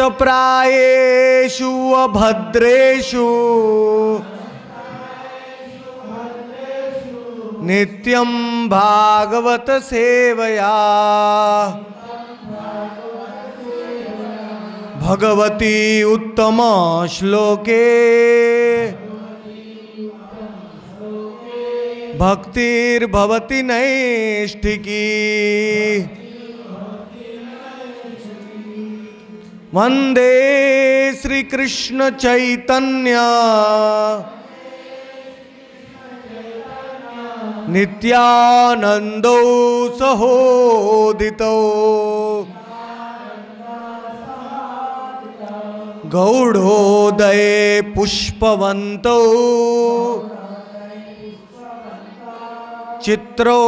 नष्टप्रायेषु अभद्रेषु नित्यं भागवत सेवया भगवती उत्तम श्लोके भक्तिर्भवति नैष्ठिकी। वंदे श्री कृष्ण चैतन्य नित्यानंदो सहोदितो गौड़ोदय पुष्पवंतो चित्रो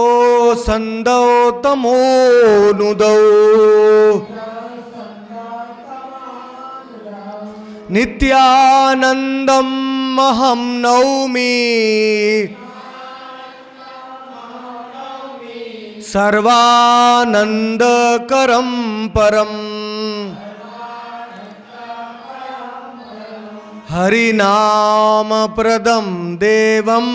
संदो तमोनुदो नित्यानंदम् अहं नौमि सर्वानंदकरं परम्। हरिनाम प्रदं देवम्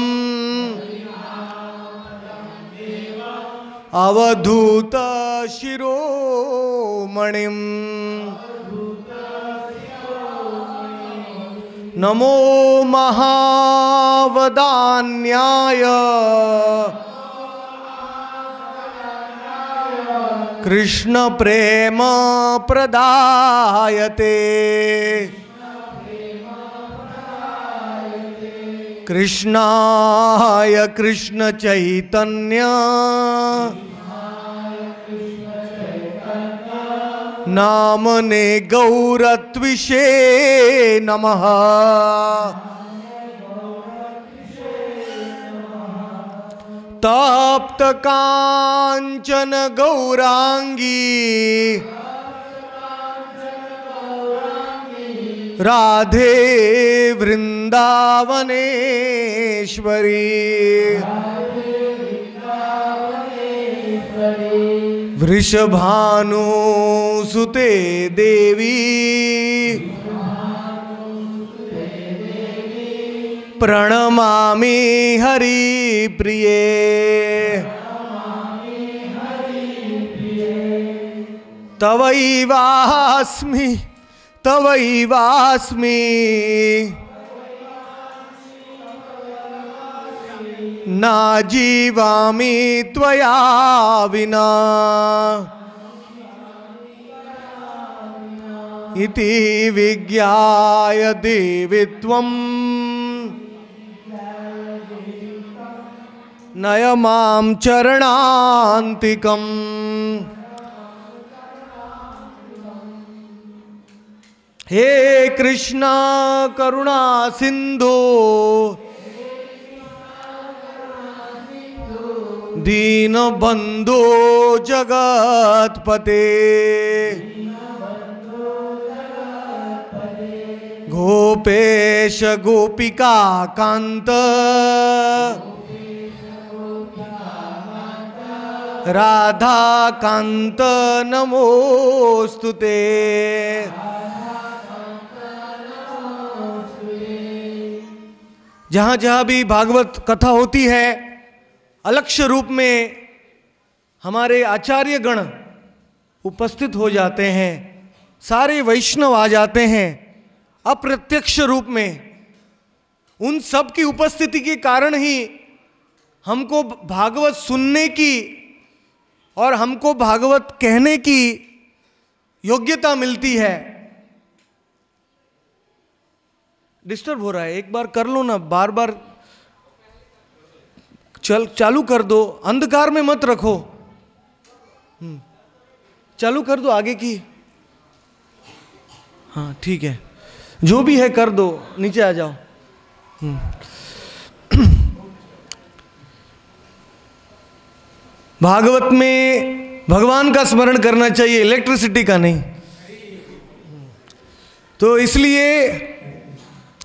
अवधूत शिरोमणिम् नमो महावदान्याय कृष्ण प्रेम प्रदायते कृष्णाय कृष्ण चैतन्य नामने गौरत्विषे नमः। तप्त कांचन गौरांगी राधे वृंदावनेश्वरी वृषभानुसुते देवी प्रणमामि हरिप्रिये। तवैवास्मि तवैवास्मि ना जीवामि त्वया विना इति विज्ञाय देवित्वम् नय मां चरणान्तिकम्। हे कृष्णा करुणा सिंधु दीनबंधो जगत्पते गोपेश गोपिका कांत राधा कांत नमोस्तुते। जहाँ जहाँ भी भागवत कथा होती है अलक्ष्य रूप में हमारे आचार्य गण उपस्थित हो जाते हैं, सारे वैष्णव आ जाते हैं अप्रत्यक्ष रूप में। उन सब की उपस्थिति के कारण ही हमको भागवत सुनने की और हमको भागवत कहने की योग्यता मिलती है। डिस्टर्ब हो रहा है, एक बार कर लो ना, बार बार चालू कर दो, अंधकार में मत रखो। चालू कर दो आगे की। हाँ ठीक है, जो भी है कर दो, नीचे आ जाओ। भागवत में भगवान का स्मरण करना चाहिए, इलेक्ट्रिसिटी का नहीं। तो इसलिए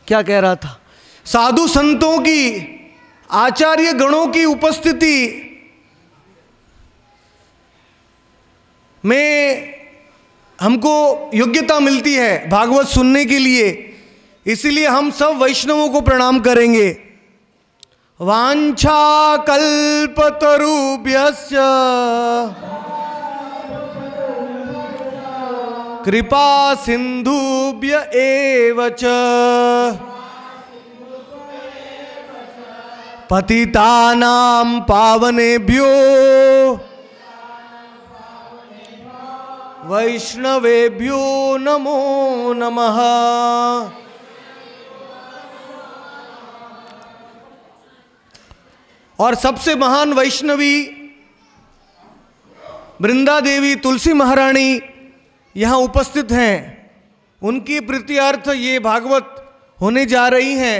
क्या कह रहा था, साधु संतों की, आचार्य गणों की उपस्थिति में हमको योग्यता मिलती है भागवत सुनने के लिए, इसीलिए हम सब वैष्णवों को प्रणाम करेंगे। वांछा कल्पतरुभ्यश्च कृपा सिंधुभ्य एव च पतितानां पावनेभ्यो वैष्णवेभ्यो नमो नमः। और सबसे महान वैष्णवी वृंदा देवी तुलसी महारानी यहाँ उपस्थित हैं। उनकी प्रीत्यर्थ ये भागवत होने जा रही हैं,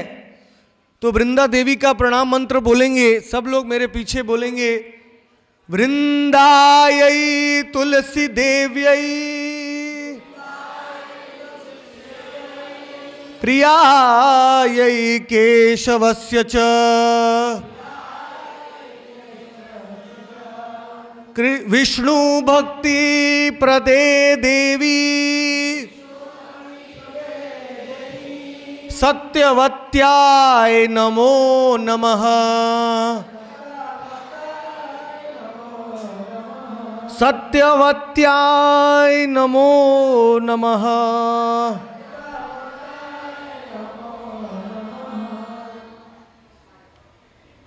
तो वृंदा देवी का प्रणाम मंत्र बोलेंगे। सब लोग मेरे पीछे बोलेंगे, वृंदायै तुलसी देव्यै प्रियायै केशवस्य च विष्णु भक्ति प्रदे देवी सत्यवत्याय नमो नमः। सत्यवत्याय नमो नमः।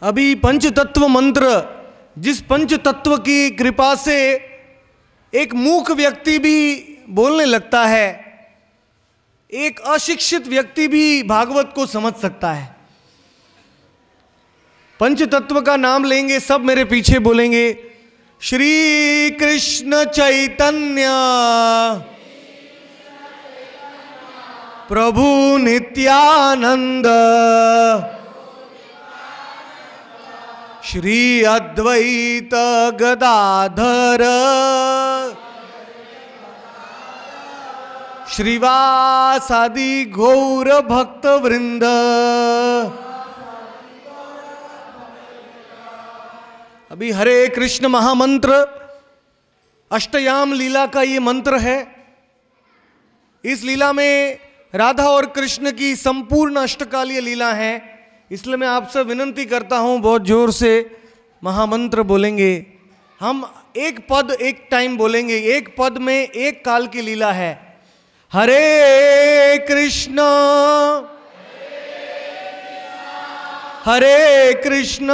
अभी पंचतत्व मंत्र, जिस पंच तत्व की कृपा से एक मूक व्यक्ति भी बोलने लगता है, एक अशिक्षित व्यक्ति भी भागवत को समझ सकता है। पंच तत्व का नाम लेंगे, सब मेरे पीछे बोलेंगे, श्री कृष्ण चैतन्य प्रभु नित्यानंद श्री अद्वैत गदाधर श्रीवासादि गौर भक्त वृंद। अभी हरे कृष्ण महामंत्र अष्टयाम लीला का ये मंत्र है। इस लीला में राधा और कृष्ण की संपूर्ण अष्टकालीय लीला है, इसलिए मैं आपसे विनंती करता हूं बहुत जोर से महामंत्र बोलेंगे। हम एक पद एक टाइम बोलेंगे, एक पद में एक काल की लीला है। हरे कृष्ण हरे कृष्ण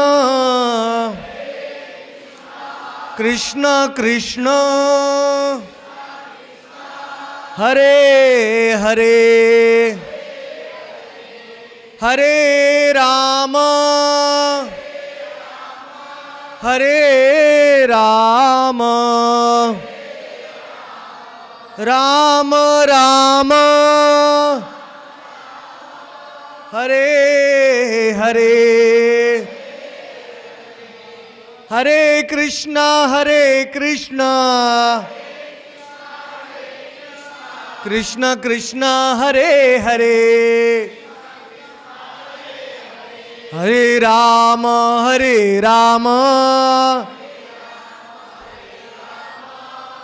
कृष्ण कृष्ण हरे हरे हरे राम हरे राम राम राम हरे हरे हरे कृष्णा कृष्ण कृष्ण हरे हरे हरे राम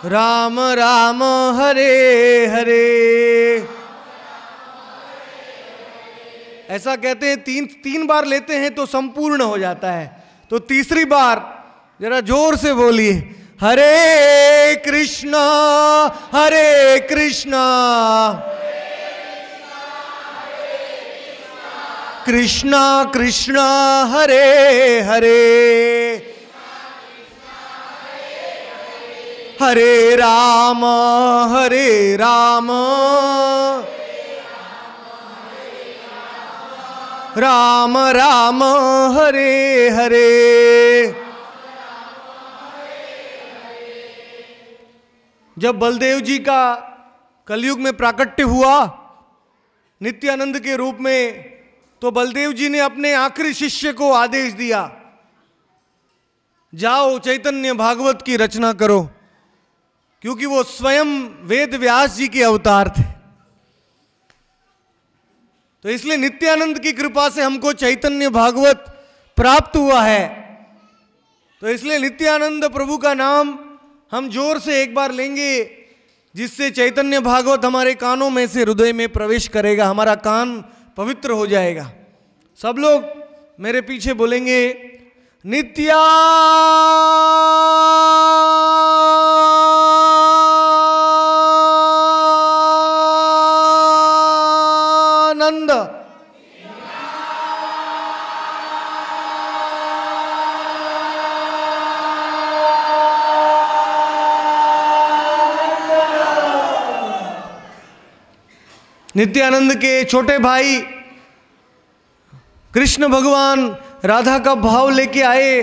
राम राम हरे हरे। ऐसा कहते हैं तीन बार लेते हैं तो संपूर्ण हो जाता है, तो तीसरी बार जरा जोर से बोलिए, हरे कृष्णा कृष्णा कृष्णा हरे हरे हरे राम राम राम हरे हरे। जब बलदेव जी का कलयुग में प्राकट्य हुआ नित्यानंद के रूप में, तो बलदेव जी ने अपने आखिरी शिष्य को आदेश दिया, जाओ चैतन्य भागवत की रचना करो, क्योंकि वो स्वयं वेद व्यास जी के अवतार थे। तो इसलिए नित्यानंद की कृपा से हमको चैतन्य भागवत प्राप्त हुआ है। तो इसलिए नित्यानंद प्रभु का नाम हम जोर से एक बार लेंगे जिससे चैतन्य भागवत हमारे कानों में से हृदय में प्रवेश करेगा, हमारा कान पवित्र हो जाएगा। सब लोग मेरे पीछे बोलेंगे, नित्यानंद। नित्यानंद के छोटे भाई कृष्ण भगवान राधा का भाव लेके आए।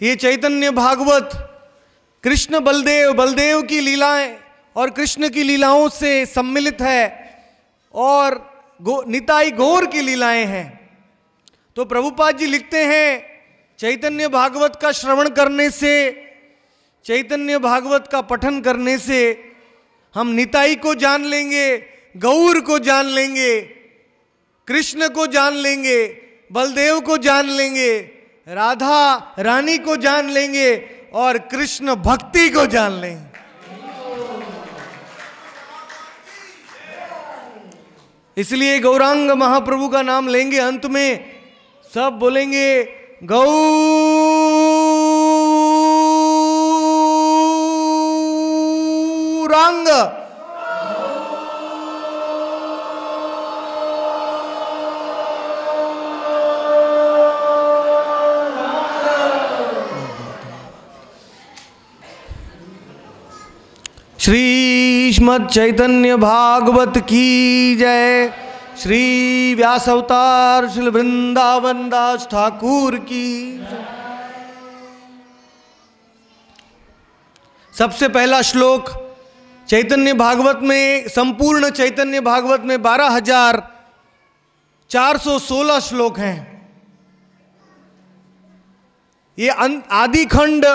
ये चैतन्य भागवत कृष्ण बलदेव, बलदेव की लीलाएं और कृष्ण की लीलाओं से सम्मिलित है और निताई गौर की लीलाएं हैं। तो प्रभुपाद जी लिखते हैं, चैतन्य भागवत का श्रवण करने से, चैतन्य भागवत का पठन करने से हम निताई को जान लेंगे, गौर को जान लेंगे, कृष्ण को जान लेंगे, बलदेव को जान लेंगे, राधा रानी को जान लेंगे और कृष्ण भक्ति को जान लेंगे। इसलिए गौरांग महाप्रभु का नाम लेंगे, अंत में सब बोलेंगे गौरांग। श्रीमद् चैतन्य भागवत की जय। श्री व्यास अवतार श्री वृंदावन दास ठाकुर की जय। सबसे पहला श्लोक चैतन्य भागवत में, संपूर्ण चैतन्य भागवत में 12,416 श्लोक हैं। ये आदि खंड,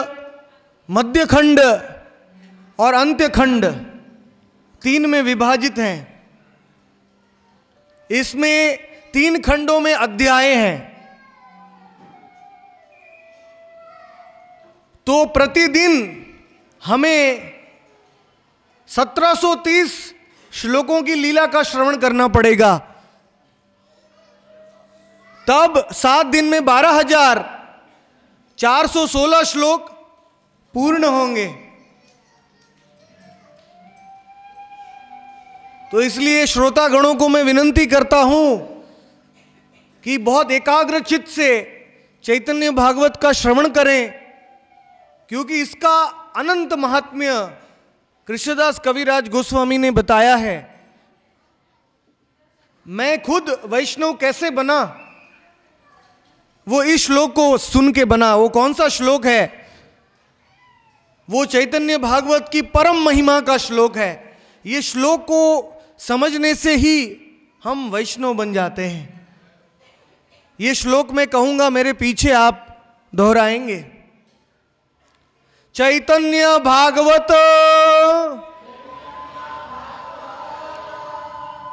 मध्य खंड और अंत्य खंड 3 में विभाजित हैं। इसमें 3 खंडों में अध्याय हैं। तो प्रतिदिन हमें 1730 श्लोकों की लीला का श्रवण करना पड़ेगा, तब 7 दिन में 12,416 श्लोक पूर्ण होंगे। तो इसलिए श्रोतागणों को मैं विनंती करता हूं कि बहुत एकाग्र चित्त से चैतन्य भागवत का श्रवण करें, क्योंकि इसका अनंत महात्म्य कृष्णदास कविराज गोस्वामी ने बताया है। मैं खुद वैष्णव कैसे बना, वो इस श्लोक को सुन के बना। वो कौन सा श्लोक है? वो चैतन्य भागवत की परम महिमा का श्लोक है। ये श्लोक को समझने से ही हम वैष्णव बन जाते हैं। ये श्लोक मैं कहूंगा, मेरे पीछे आप दोहराएंगे। चैतन्य भागवत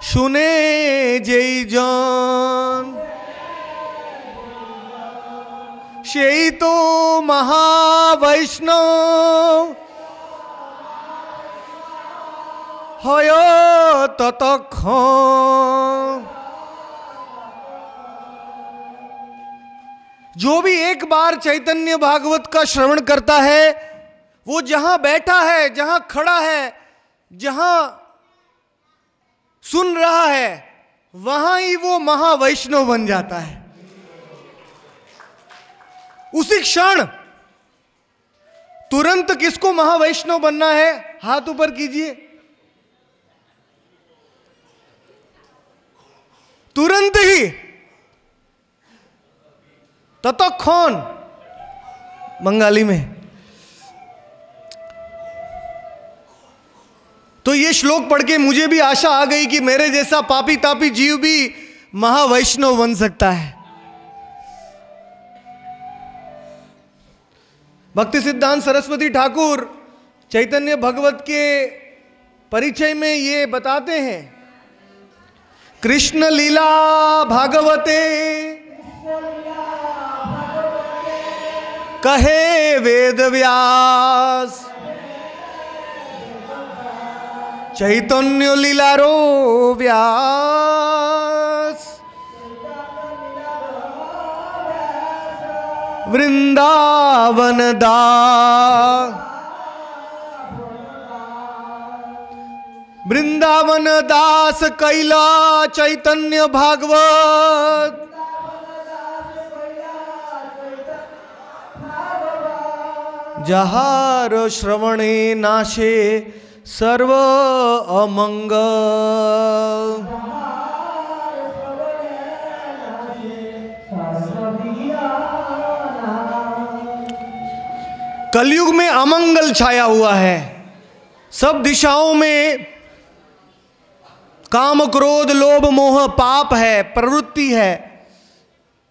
सुने जय जन, সেই তো महावैष्णव হয় ততক্ষণ। जो भी एक बार चैतन्य भागवत का श्रवण करता है, वो जहां बैठा है, जहां खड़ा है, जहां सुन रहा है, वहां ही वो महावैष्णव बन जाता है। उसी क्षण तुरंत किसको महावैष्णव बनना है? हाथ ऊपर कीजिए। तुरंत ही, ततक्षण बंगाली में। तो ये श्लोक पढ़ के मुझे भी आशा आ गई कि मेरे जैसा पापी तापी जीव भी महावैष्णव बन सकता है। भक्ति सिद्धांत सरस्वती ठाकुर चैतन्य भगवत के परिचय में ये बताते हैं, कृष्ण लीला भागवते कहे वेद व्यास, चैतन्य लीलारो व्यास वृंदावन दास कैला चैतन्य भागवत जहार श्रवणे नाशे सर्व अमंगल। कलयुग में अमंगल छाया हुआ है। सब दिशाओं में काम क्रोध लोभ मोह पाप है, प्रवृत्ति है,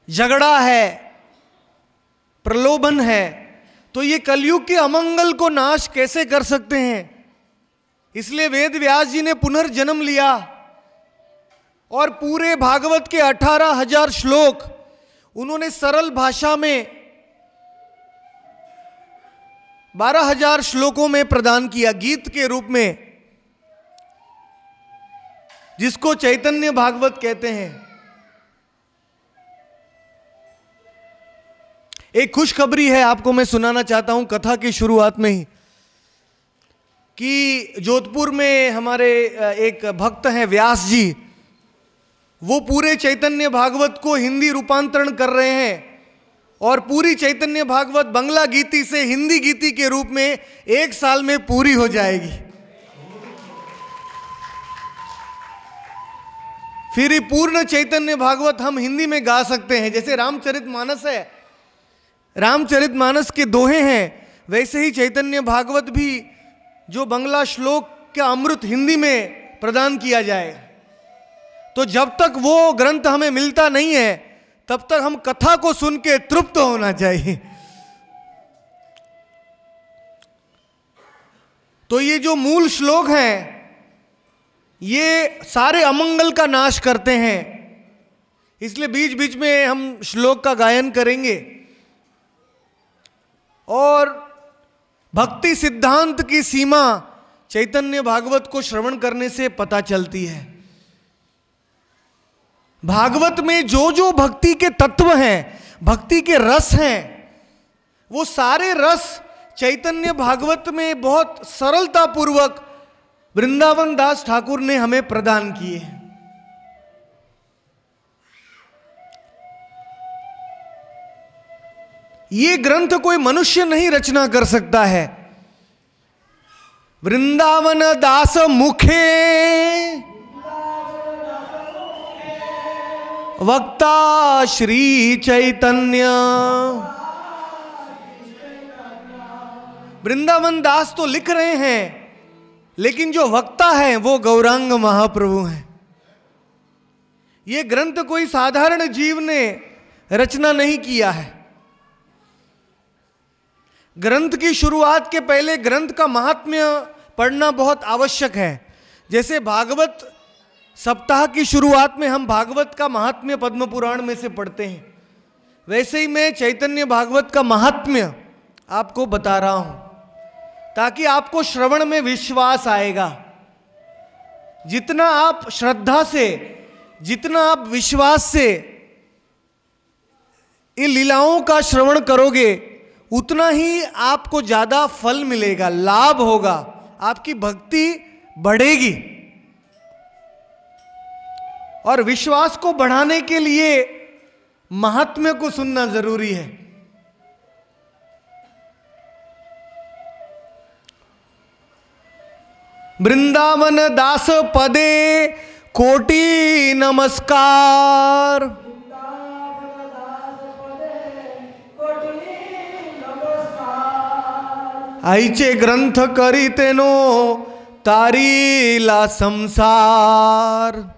झगड़ा है, प्रलोभन है। तो ये कलयुग के अमंगल को नाश कैसे कर सकते हैं? इसलिए वेद व्यास जी ने पुनर्जन्म लिया और पूरे भागवत के 18,000 श्लोक उन्होंने सरल भाषा में 12,000 श्लोकों में प्रदान किया, गीत के रूप में, जिसको चैतन्य भागवत कहते हैं। एक खुशखबरी है, आपको मैं सुनाना चाहता हूं कथा की शुरुआत में ही, कि जोधपुर में हमारे एक भक्त हैं व्यास जी, वो पूरे चैतन्य भागवत को हिंदी रूपांतरण कर रहे हैं और पूरी चैतन्य भागवत बंगला गीति से हिंदी गीति के रूप में 1 साल में पूरी हो जाएगी। फिर ये पूर्ण चैतन्य भागवत हम हिंदी में गा सकते हैं। जैसे रामचरितमानस है, रामचरितमानस के दोहे हैं, वैसे ही चैतन्य भागवत भी जो बंगला श्लोक का अमृत हिंदी में प्रदान किया जाए। तो जब तक वो ग्रंथ हमें मिलता नहीं है तब तक हम कथा को सुन के तृप्त होना चाहिए। तो ये जो मूल श्लोक हैं ये सारे अमंगल का नाश करते हैं, इसलिए बीच बीच में हम श्लोक का गायन करेंगे। और भक्ति सिद्धांत की सीमा चैतन्य भागवत को श्रवण करने से पता चलती है। भागवत में जो जो भक्ति के तत्व हैं, भक्ति के रस हैं, वो सारे रस चैतन्य भागवत में बहुत सरलता पूर्वक वृंदावन दास ठाकुर ने हमें प्रदान किए। ये ग्रंथ कोई मनुष्य नहीं रचना कर सकता है। वृंदावन दास मुखे वक्ता श्री चैतन्य। वृंदावन दास तो लिख रहे हैं, लेकिन जो वक्ता है वो गौरांग महाप्रभु हैं। ये ग्रंथ कोई साधारण जीव ने रचना नहीं किया है। ग्रंथ की शुरुआत के पहले ग्रंथ का महात्म्य पढ़ना बहुत आवश्यक है। जैसे भागवत सप्ताह की शुरुआत में हम भागवत का महात्म्य पद्म पुराण में से पढ़ते हैं, वैसे ही मैं चैतन्य भागवत का महात्म्य आपको बता रहा हूं, ताकि आपको श्रवण में विश्वास आएगा। जितना आप श्रद्धा से, जितना आप विश्वास से इन लीलाओं का श्रवण करोगे, उतना ही आपको ज्यादा फल मिलेगा, लाभ होगा, आपकी भक्ति बढ़ेगी। और विश्वास को बढ़ाने के लिए महात्म्य को सुनना जरूरी है। वृंदावन दास पदे कोटि नमस्कार। आईचे ग्रंथ करी तेनो तारीला संसार।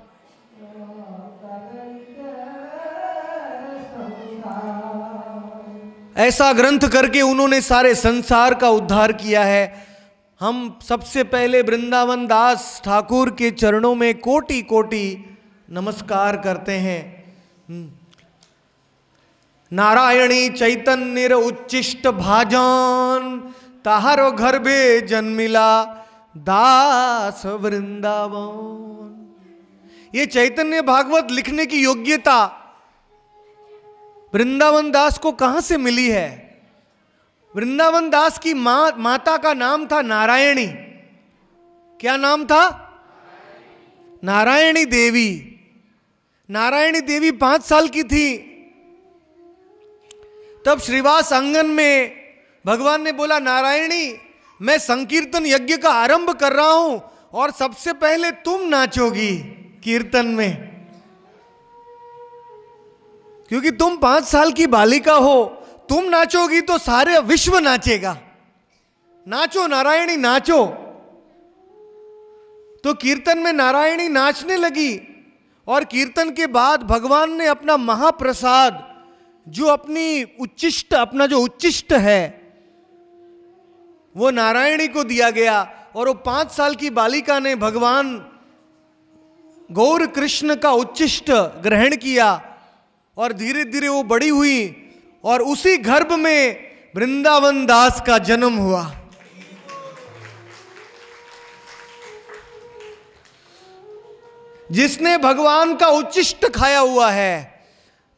ऐसा ग्रंथ करके उन्होंने सारे संसार का उद्धार किया है। हम सबसे पहले वृंदावन दास ठाकुर के चरणों में कोटि कोटि नमस्कार करते हैं। नारायणी चैतन्य उच्चिष्ट भाजन ताहारो गर्भे जन्मिला दास वृंदावन। ये चैतन्य भागवत लिखने की योग्यता वृंदावन दास को कहां से मिली है? वृंदावन दास की माता का नाम था नारायणी। क्या नाम था? नारायणी देवी। नारायणी देवी 5 साल की थी तब श्रीवास आंगन में भगवान ने बोला, नारायणी मैं संकीर्तन यज्ञ का आरंभ कर रहा हूं और सबसे पहले तुम नाचोगी कीर्तन में, क्योंकि तुम 5 साल की बालिका हो। तुम नाचोगी तो सारे विश्व नाचेगा। नाचो नारायणी नाचो। तो कीर्तन में नारायणी नाचने लगी और कीर्तन के बाद भगवान ने अपना महाप्रसाद जो अपना जो उच्चिष्ट है वो नारायणी को दिया गया और वो 5 साल की बालिका ने भगवान गौर कृष्ण का उच्चिष्ट ग्रहण किया और धीरे धीरे वो बड़ी हुई और उसी गर्भ में वृंदावन दास का जन्म हुआ। जिसने भगवान का उच्चिष्ट खाया हुआ है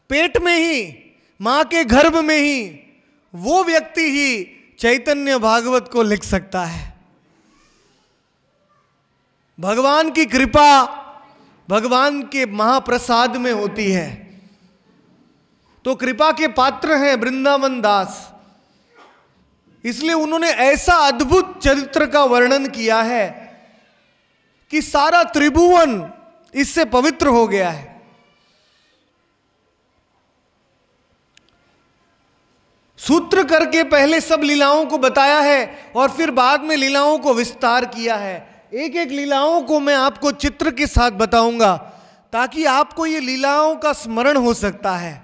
पेट में ही, मां के गर्भ में ही, वो व्यक्ति ही चैतन्य भागवत को लिख सकता है। भगवान की कृपा भगवान के महाप्रसाद में होती है। तो कृपा के पात्र हैं वृंदावन दास, इसलिए उन्होंने ऐसा अद्भुत चरित्र का वर्णन किया है कि सारा त्रिभुवन इससे पवित्र हो गया है। सूत्र करके पहले सब लीलाओं को बताया है और फिर बाद में लीलाओं को विस्तार किया है। एक एक लीलाओं को मैं आपको चित्र के साथ बताऊंगा ताकि आपको ये लीलाओं का स्मरण हो सकता है।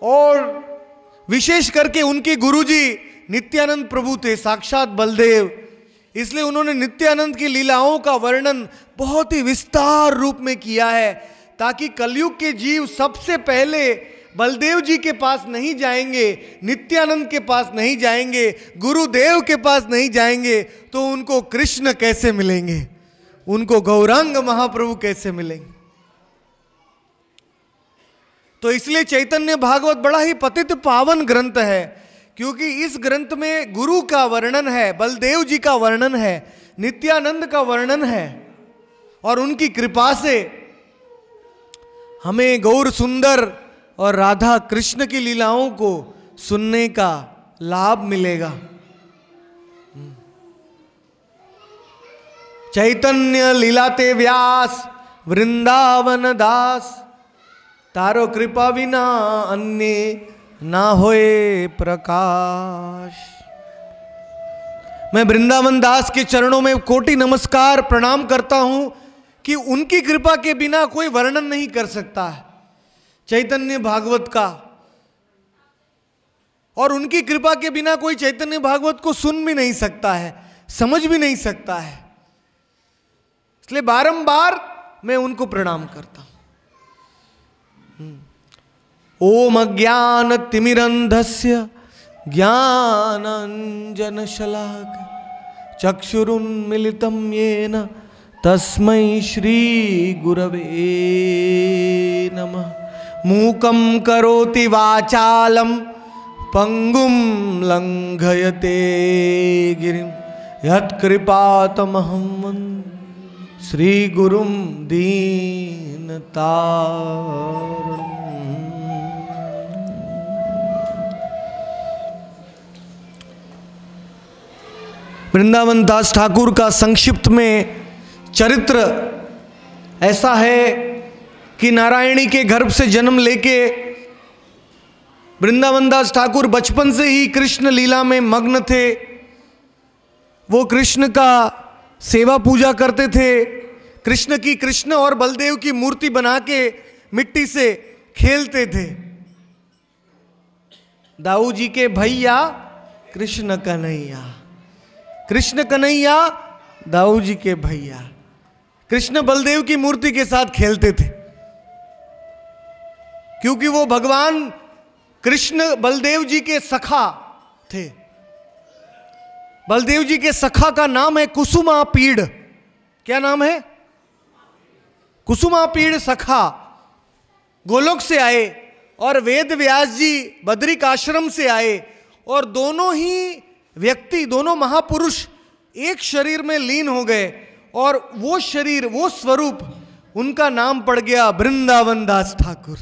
और विशेष करके उनके गुरुजी नित्यानंद प्रभु थे, साक्षात बलदेव, इसलिए उन्होंने नित्यानंद की लीलाओं का वर्णन बहुत ही विस्तार रूप में किया है ताकि कलयुग के जीव सबसे पहले बलदेव जी के पास नहीं जाएंगे, नित्यानंद के पास नहीं जाएंगे, गुरुदेव के पास नहीं जाएंगे तो उनको कृष्ण कैसे मिलेंगे, उनको गौरांग महाप्रभु कैसे मिलेंगे। तो इसलिए चैतन्य भागवत बड़ा ही पतित पावन ग्रंथ है, क्योंकि इस ग्रंथ में गुरु का वर्णन है, बलदेव जी का वर्णन है, नित्यानंद का वर्णन है और उनकी कृपा से हमें गौर सुंदर और राधा कृष्ण की लीलाओं को सुनने का लाभ मिलेगा। चैतन्य लीलाते व्यास वृंदावन दास, तारो कृपा विना अन्य ना होए प्रकाश। मैं वृंदावन दास के चरणों में कोटि नमस्कार प्रणाम करता हूं कि उनकी कृपा के बिना कोई वर्णन नहीं कर सकता है चैतन्य भागवत का, और उनकी कृपा के बिना कोई चैतन्य भागवत को सुन भी नहीं सकता है, समझ भी नहीं सकता है। इसलिए बारंबार मैं उनको प्रणाम करता हूं। ओम अज्ञान तिमिरंधस्य ज्ञानांजन शलाक चक्षुरुन्मिलितं येन तस्मै श्री गुरवे नमः। मूकं करोति वाचालं पंगुं लंघयते गिरिं यत्कृपातमहं वन्दे श्री गुरुं दीनतारिणम्। वृंदावन दास ठाकुर का संक्षिप्त में चरित्र ऐसा है कि नारायणी के गर्भ से जन्म लेके वृंदावन दास ठाकुर बचपन से ही कृष्ण लीला में मग्न थे। वो कृष्ण का सेवा पूजा करते थे, कृष्ण और बलदेव की मूर्ति बना के मिट्टी से खेलते थे। दाऊ जी के भैया कृष्ण कन्हैया, कृष्ण कन्हैया दाऊ जी के भैया, कृष्ण बलदेव की मूर्ति के साथ खेलते थे, क्योंकि वो भगवान कृष्ण बलदेव जी के सखा थे। बलदेव जी के सखा का नाम है कुसुमापीड़। क्या नाम है? कुसुमापीड़ सखा गोलोक से आए और वेद व्यास जी बद्रिक आश्रम से आए, और दोनों ही व्यक्ति, दोनों महापुरुष एक शरीर में लीन हो गए, और वो शरीर, वो स्वरूप, उनका नाम पड़ गया वृंदावन दास ठाकुर।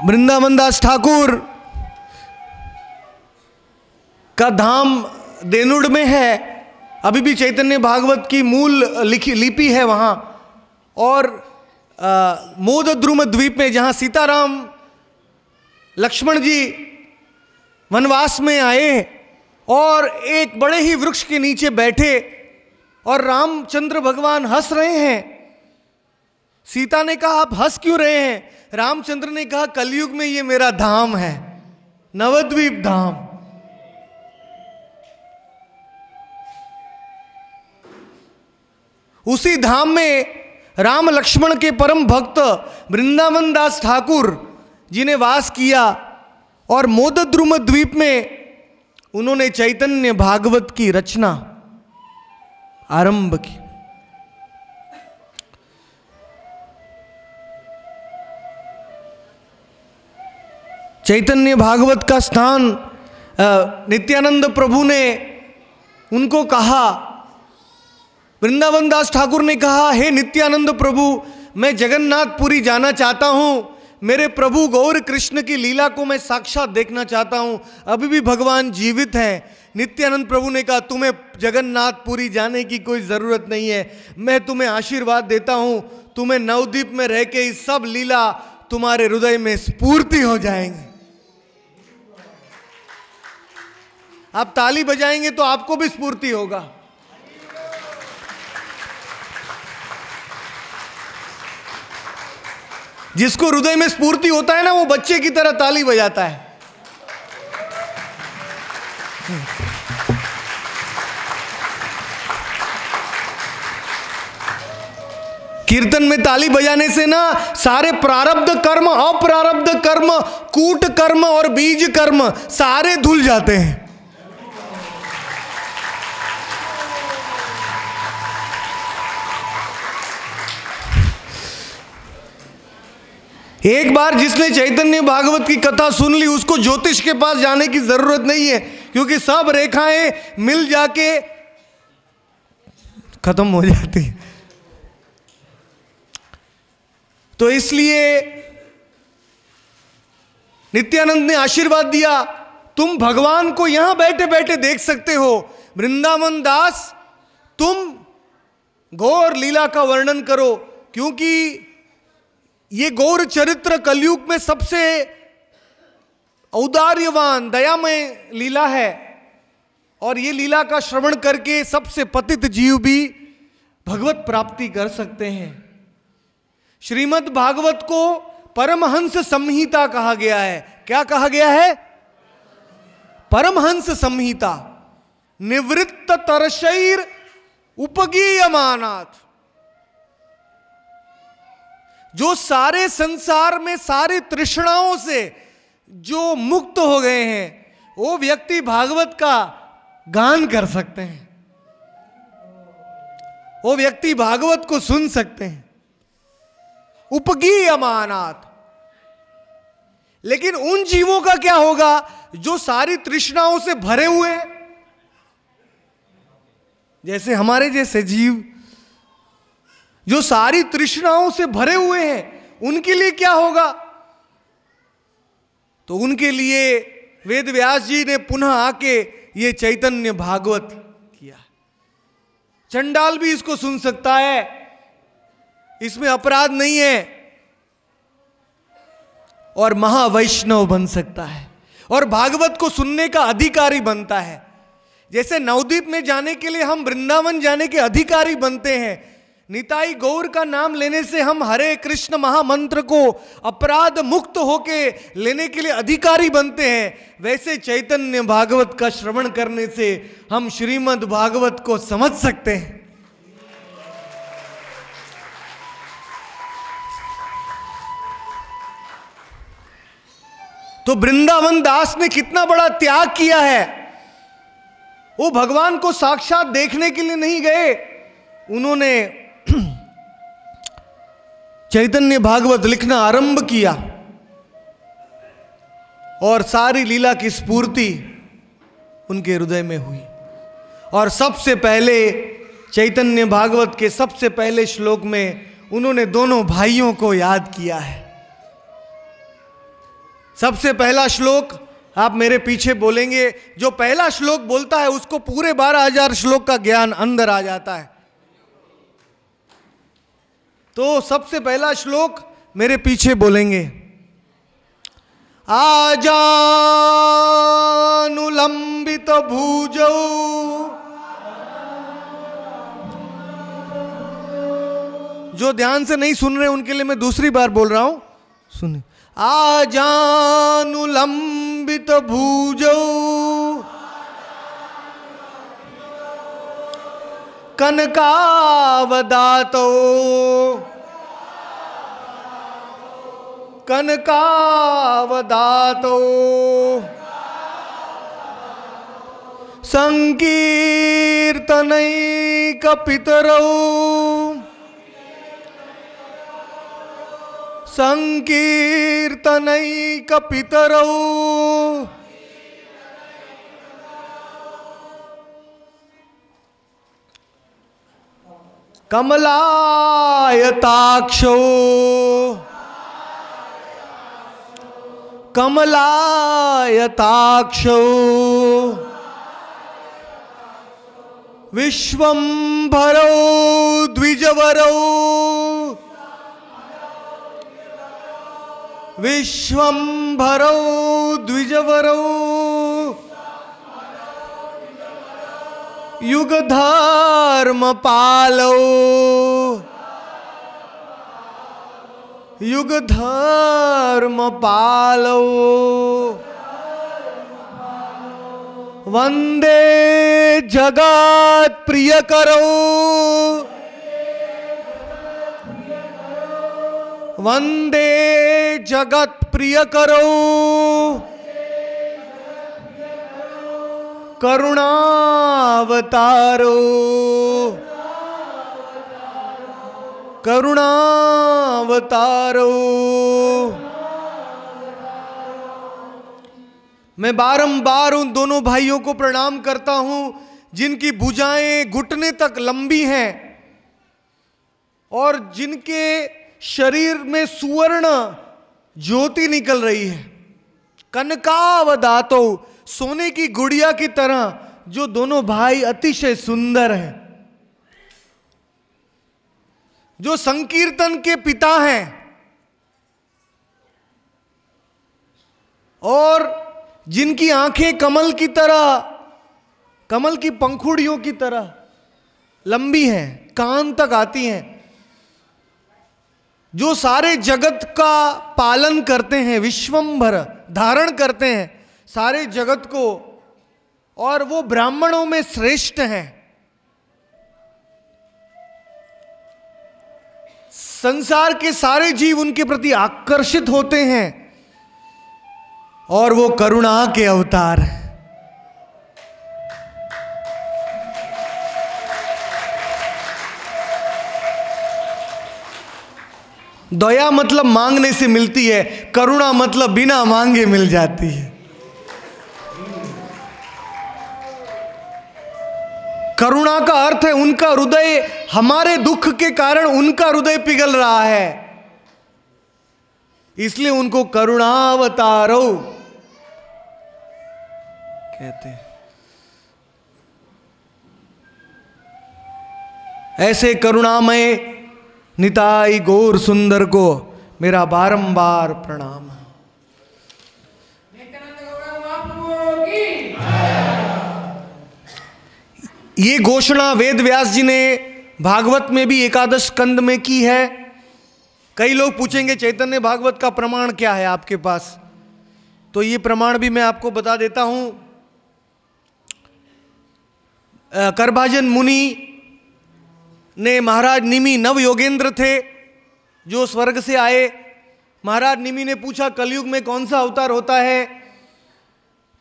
वृंदावन दास ठाकुर का धाम देनुड़ में है। अभी भी चैतन्य भागवत की मूल लिपि है वहाँ। और मोदद्रुम द्वीप में, जहाँ सीताराम लक्ष्मण जी वनवास में आए और एक बड़े ही वृक्ष के नीचे बैठे और रामचंद्र भगवान हंस रहे हैं। सीता ने कहा आप हंस क्यों रहे हैं? रामचंद्र ने कहा कलयुग में ये मेरा धाम है, नवद्वीप धाम। उसी धाम में राम लक्ष्मण के परम भक्त वृंदावन दास ठाकुर जी ने वास किया, और मोदद्रुम द्वीप में उन्होंने चैतन्य भागवत की रचना आरंभ की। चैतन्य भागवत का स्थान नित्यानंद प्रभु ने उनको कहा, वृंदावन दास ठाकुर ने कहा, हे नित्यानंद प्रभु, मैं जगन्नाथपुरी जाना चाहता हूँ, मेरे प्रभु गौर कृष्ण की लीला को मैं साक्षात देखना चाहता हूँ, अभी भी भगवान जीवित हैं। नित्यानंद प्रभु ने कहा तुम्हें जगन्नाथपुरी जाने की कोई ज़रूरत नहीं है, मैं तुम्हें आशीर्वाद देता हूँ, तुम्हें नवद्वीप में रह के इस सब लीला तुम्हारे हृदय में स्फूर्ति हो जाएंगे। आप ताली बजाएंगे तो आपको भी स्फूर्ति होगा। जिसको हृदय में स्फूर्ति होता है ना, वो बच्चे की तरह ताली बजाता है। कीर्तन में ताली बजाने से ना सारे प्रारब्ध कर्म, अप्रारब्ध कर्म, कूट कर्म और बीज कर्म सारे धुल जाते हैं। एक बार जिसने चैतन्य भागवत की कथा सुन ली, उसको ज्योतिष के पास जाने की जरूरत नहीं है, क्योंकि सब रेखाएं मिल जाके खत्म हो जाती है। तो इसलिए नित्यानंद ने आशीर्वाद दिया, तुम भगवान को यहां बैठे बैठे देख सकते हो। वृंदावन दास, तुम गौर लीला का वर्णन करो, क्योंकि ये गौर चरित्र कलयुग में सबसे औदार्यवान, दयामय लीला है, और ये लीला का श्रवण करके सबसे पतित जीव भी भगवत प्राप्ति कर सकते हैं। श्रीमद् भागवत को परमहंस संहिता कहा गया है। क्या कहा गया है? परमहंस संहिता। निवृत्त तरशैर उपगीयमानात्, जो सारे संसार में सारी तृष्णाओं से जो मुक्त हो गए हैं, वो व्यक्ति भागवत का गान कर सकते हैं, वो व्यक्ति भागवत को सुन सकते हैं। उपगीयमानात्। लेकिन उन जीवों का क्या होगा जो सारी तृष्णाओं से भरे हुए, जैसे हमारे जैसे जीव जो सारी तृष्णाओं से भरे हुए हैं, उनके लिए क्या होगा? तो उनके लिए वेद व्यास जी ने पुनः आके ये चैतन्य भागवत किया। चंडाल भी इसको सुन सकता है, इसमें अपराध नहीं है, और महावैष्णव बन सकता है और भागवत को सुनने का अधिकारी बनता है। जैसे नवद्वीप में जाने के लिए हम वृंदावन जाने के अधिकारी बनते हैं, निताई गौर का नाम लेने से हम हरे कृष्ण महामंत्र को अपराध मुक्त होके लेने के लिए अधिकारी बनते हैं, वैसे चैतन्य भागवत का श्रवण करने से हम श्रीमद् भागवत को समझ सकते हैं। तो वृंदावन दास ने कितना बड़ा त्याग किया है। वो भगवान को साक्षात देखने के लिए नहीं गए, उन्होंने चैतन्य भागवत लिखना आरंभ किया और सारी लीला की स्फूर्ति उनके हृदय में हुई। और सबसे पहले चैतन्य भागवत के सबसे पहले श्लोक में उन्होंने दोनों भाइयों को याद किया है। सबसे पहला श्लोक आप मेरे पीछे बोलेंगे, जो पहला श्लोक बोलता है उसको पूरे 12,000 श्लोक का ज्ञान अंदर आ जाता है। तो सबसे पहला श्लोक मेरे पीछे बोलेंगे, आजानुलंबित भुजौ। जो ध्यान से नहीं सुन रहे उनके लिए मैं दूसरी बार बोल रहा हूं, सुनिए। आजानुलंबित भुजौ कनकावदातो कनकावदातो संकीर्तनैकपितरौ संकीर्तनैकपितरौ कमलायताक्षो कमलायताक्षो विश्वंभरो द्विजवरो विश्वंभरो द्विजवरो युगधर्म पालो युगधर्म पालो वंदे जगत प्रिय करो वंदे जगत प्रिय करो करुणावतारो करुणावतारो। मैं बारंबार उन दोनों भाइयों को प्रणाम करता हूं जिनकी भुजाएं घुटने तक लंबी हैं और जिनके शरीर में सुवर्ण ज्योति निकल रही है। कनकावदातो, सोने की गुड़िया की तरह जो दोनों भाई अतिशय सुंदर हैं, जो संकीर्तन के पिता हैं और जिनकी आंखें कमल की तरह, कमल की पंखुड़ियों की तरह लंबी हैं, कान तक आती हैं, जो सारे जगत का पालन करते हैं, विश्वंभर धारण करते हैं सारे जगत को, और वो ब्राह्मणों में श्रेष्ठ हैं। संसार के सारे जीव उनके प्रति आकर्षित होते हैं और वो करुणा के अवतार हैं। दया मतलब मांगने से मिलती है, करुणा मतलब बिना मांगे मिल जाती है। करुणा का अर्थ है उनका हृदय, हमारे दुख के कारण उनका हृदय पिघल रहा है, इसलिए उनको करुणावतारो कहते हैं। ऐसे करुणामय निताई गौर सुंदर को मेरा बारंबार प्रणाम। ये घोषणा वेद व्यास जी ने भागवत में भी एकादश स्कंद में की है। कई लोग पूछेंगे चैतन्य भागवत का प्रमाण क्या है आपके पास, तो ये प्रमाण भी मैं आपको बता देता हूं। करभाजन मुनि ने, महाराज निमि नव योगेंद्र थे जो स्वर्ग से आए, महाराज निमि ने पूछा कलयुग में कौन सा अवतार होता है,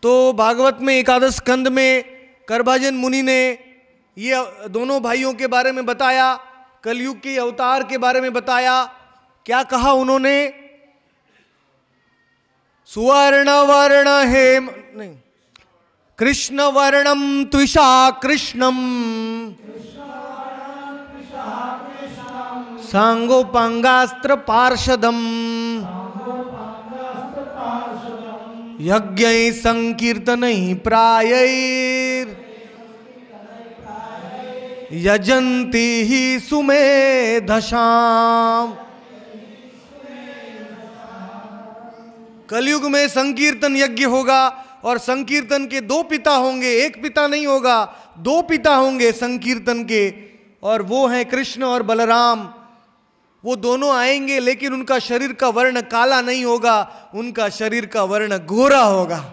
तो भागवत में एकादश स्कंद में करभाजन मुनि ने ये दोनों भाइयों के बारे में बताया, कलयुग के अवतार के बारे में बताया। क्या कहा उन्होंने? सुवर्ण वर्ण हे नहीं, कृष्ण वर्णम त्विषा कृष्णम सांगोपांगास्त्र पार्षदम यज्ञ संकीर्तन प्रायैर यजंती ही सुमेधशाम। कलयुग में संकीर्तन यज्ञ होगा और संकीर्तन के दो पिता होंगे, एक पिता नहीं होगा, दो पिता होंगे संकीर्तन के, और वो हैं कृष्ण और बलराम। वो दोनों आएंगे लेकिन उनका शरीर का वर्ण काला नहीं होगा, उनका शरीर का वर्ण गोरा होगा।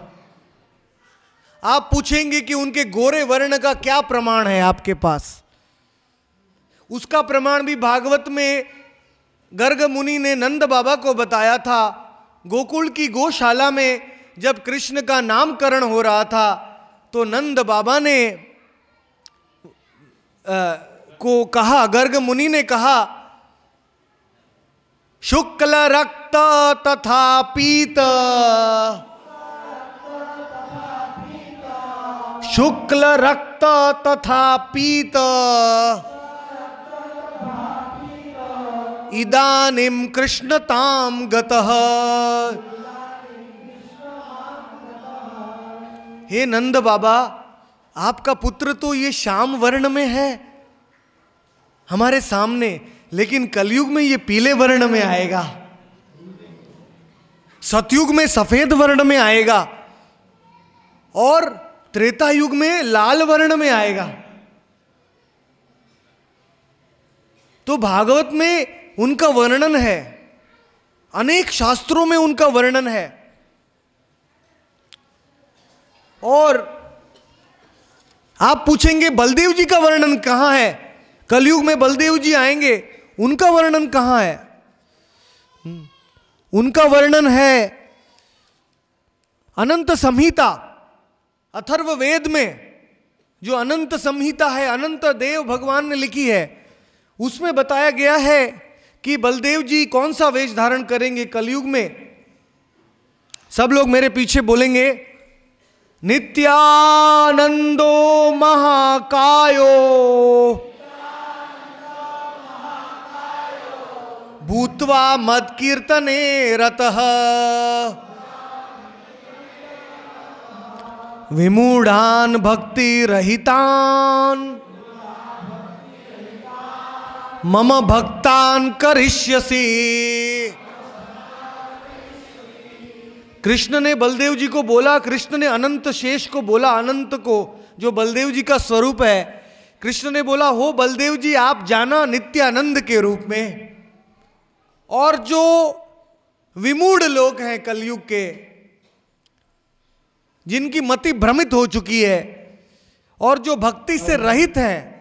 आप पूछेंगे कि उनके गोरे वर्ण का क्या प्रमाण है आपके पास? उसका प्रमाण भी भागवत में गर्ग मुनि ने नंद बाबा को बताया था। गोकुल की गौशाला में जब कृष्ण का नामकरण हो रहा था तो नंद बाबा ने को कहा, गर्ग मुनि ने कहा, शुक्ल रक्त तथा पीत, शुक्ल रक्त तथा पीत इदानीं कृष्णताम गतः। हे नंद बाबा, आपका पुत्र तो ये श्याम वर्ण में है हमारे सामने, लेकिन कलयुग में ये पीले वर्ण में आएगा, सतयुग में सफेद वर्ण में आएगा और त्रेता युग में लाल वर्ण में आएगा। तो भागवत में उनका वर्णन है, अनेक शास्त्रों में उनका वर्णन है। और आप पूछेंगे बलदेव जी का वर्णन कहां है? कलयुग में बलदेव जी आएंगे, उनका वर्णन कहां है? उनका वर्णन है अनंत संहिता, अथर्व वेद में जो अनंत संहिता है, अनंत देव भगवान ने लिखी है, उसमें बताया गया है कि बलदेव जी कौन सा वेश धारण करेंगे कलयुग में। सब लोग मेरे पीछे बोलेंगे, नित्यानंदो महाकायो भूत्वा मद कीर्तने रतः विमूढ़ान भक्ति रहितान मम भक्तान करिष्यसि। कृष्ण ने बलदेव जी को बोला, कृष्ण ने अनंत शेष को बोला, अनंत को जो बलदेव जी का स्वरूप है, कृष्ण ने बोला, हो बलदेव जी आप जाना नित्यानंद के रूप में। और जो विमूढ़ लोग हैं कलयुग के, जिनकी मति भ्रमित हो चुकी है और जो भक्ति से रहित हैं,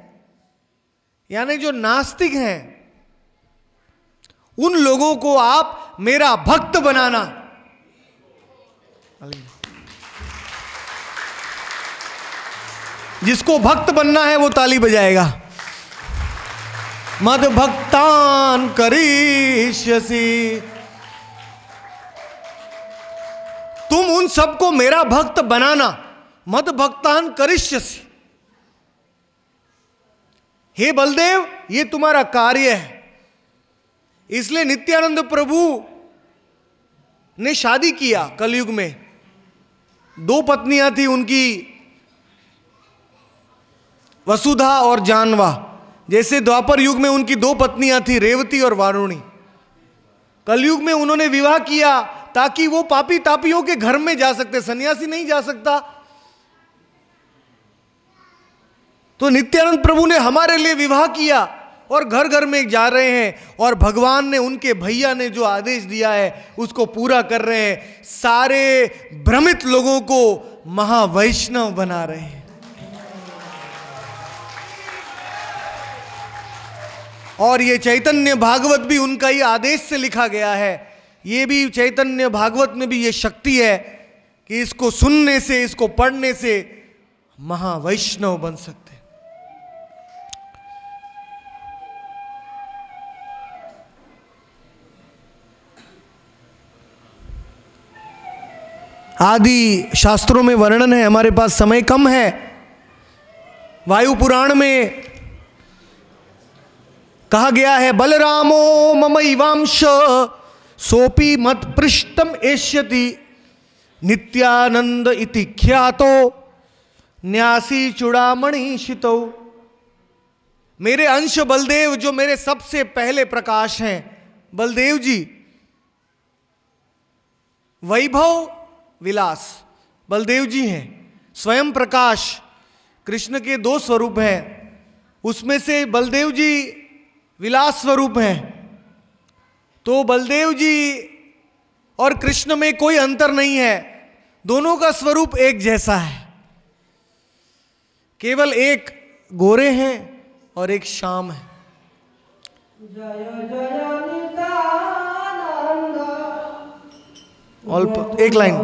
यानी जो नास्तिक हैं, उन लोगों को आप मेरा भक्त बनाना। जिसको भक्त बनना है वो ताली बजाएगा। मद भक्तान करिष्यसि, तुम उन सबको मेरा भक्त बनाना। मद भक्तान करिष्यसि, हे बलदेव ये तुम्हारा कार्य है। इसलिए नित्यानंद प्रभु ने शादी किया कलयुग में। दो पत्नियां थी उनकी, वसुधा और जानवा। जैसे द्वापर युग में उनकी दो पत्नियां थी, रेवती और वारुणी। कलयुग में उन्होंने विवाह किया ताकि वो पापी तापियों के घर में जा सकते, सन्यासी नहीं जा सकता। तो नित्यानंद प्रभु ने हमारे लिए विवाह किया और घर घर में जा रहे हैं, और भगवान ने, उनके भैया ने जो आदेश दिया है उसको पूरा कर रहे हैं। सारे भ्रमित लोगों को महावैष्णव बना रहे हैं। और ये चैतन्य भागवत भी उनका ही आदेश से लिखा गया है ये भी चैतन्य भागवत में भी ये शक्ति है कि इसको सुनने से, इसको पढ़ने से महावैष्णव बन सकते। आदि शास्त्रों में वर्णन है, हमारे पास समय कम है। वायु पुराण में कहा गया है, बलरामो ममैवांश सोपि मत पृष्ठम एष्यति नित्यानंद इति ख्यातो न्यासी चूड़ामणि शितो। मेरे अंश बलदेव, जो मेरे सबसे पहले प्रकाश हैं, बलदेव जी, वैभव विलास बलदेव जी हैं, स्वयं प्रकाश। कृष्ण के दो स्वरूप हैं, उसमें से बलदेव जी विलास स्वरूप हैं। तो बलदेव जी और कृष्ण में कोई अंतर नहीं है, दोनों का स्वरूप एक जैसा है, केवल एक गोरे हैं और एक श्याम है। एक लाइन।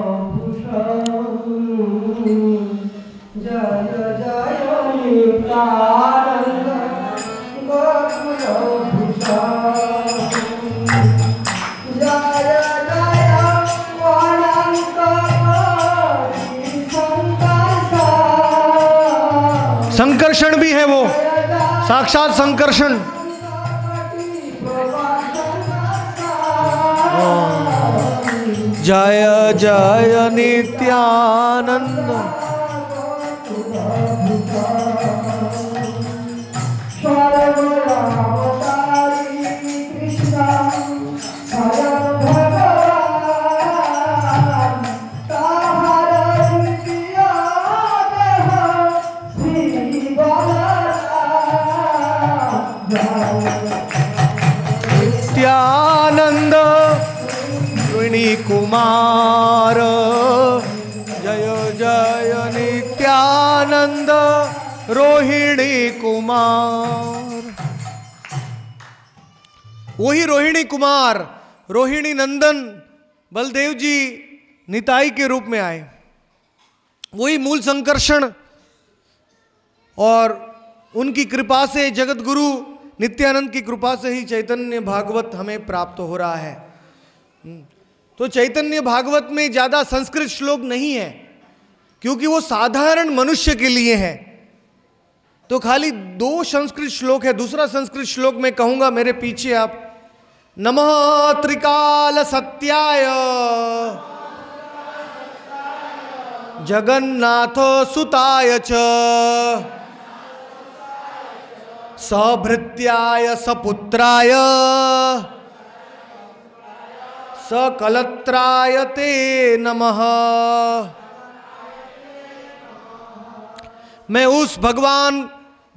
संकर्षण भी है वो, साक्षात संकर्षण। जय जय नित्यानंद। नित्यानंद रोहिणी कुमार, जय जय नित्यानंद रोहिणी कुमार। वही रोहिणी कुमार, रोहिणी नंदन बलदेव जी निताई के रूप में आए, वही मूल संकर्षण। और उनकी कृपा से, जगत गुरु नित्यानंद की कृपा से ही चैतन्य भागवत हमें प्राप्त हो रहा है। तो चैतन्य भागवत में ज़्यादा संस्कृत श्लोक नहीं है, क्योंकि वो साधारण मनुष्य के लिए है। तो खाली 2 संस्कृत श्लोक है। दूसरा संस्कृत श्लोक मैं कहूँगा, मेरे पीछे आप। नमः त्रिकाल सत्याय जगन्नाथ सुताय च सभृत्याय सपुत्राय सकलत्राय ते नमः। मैं उस भगवान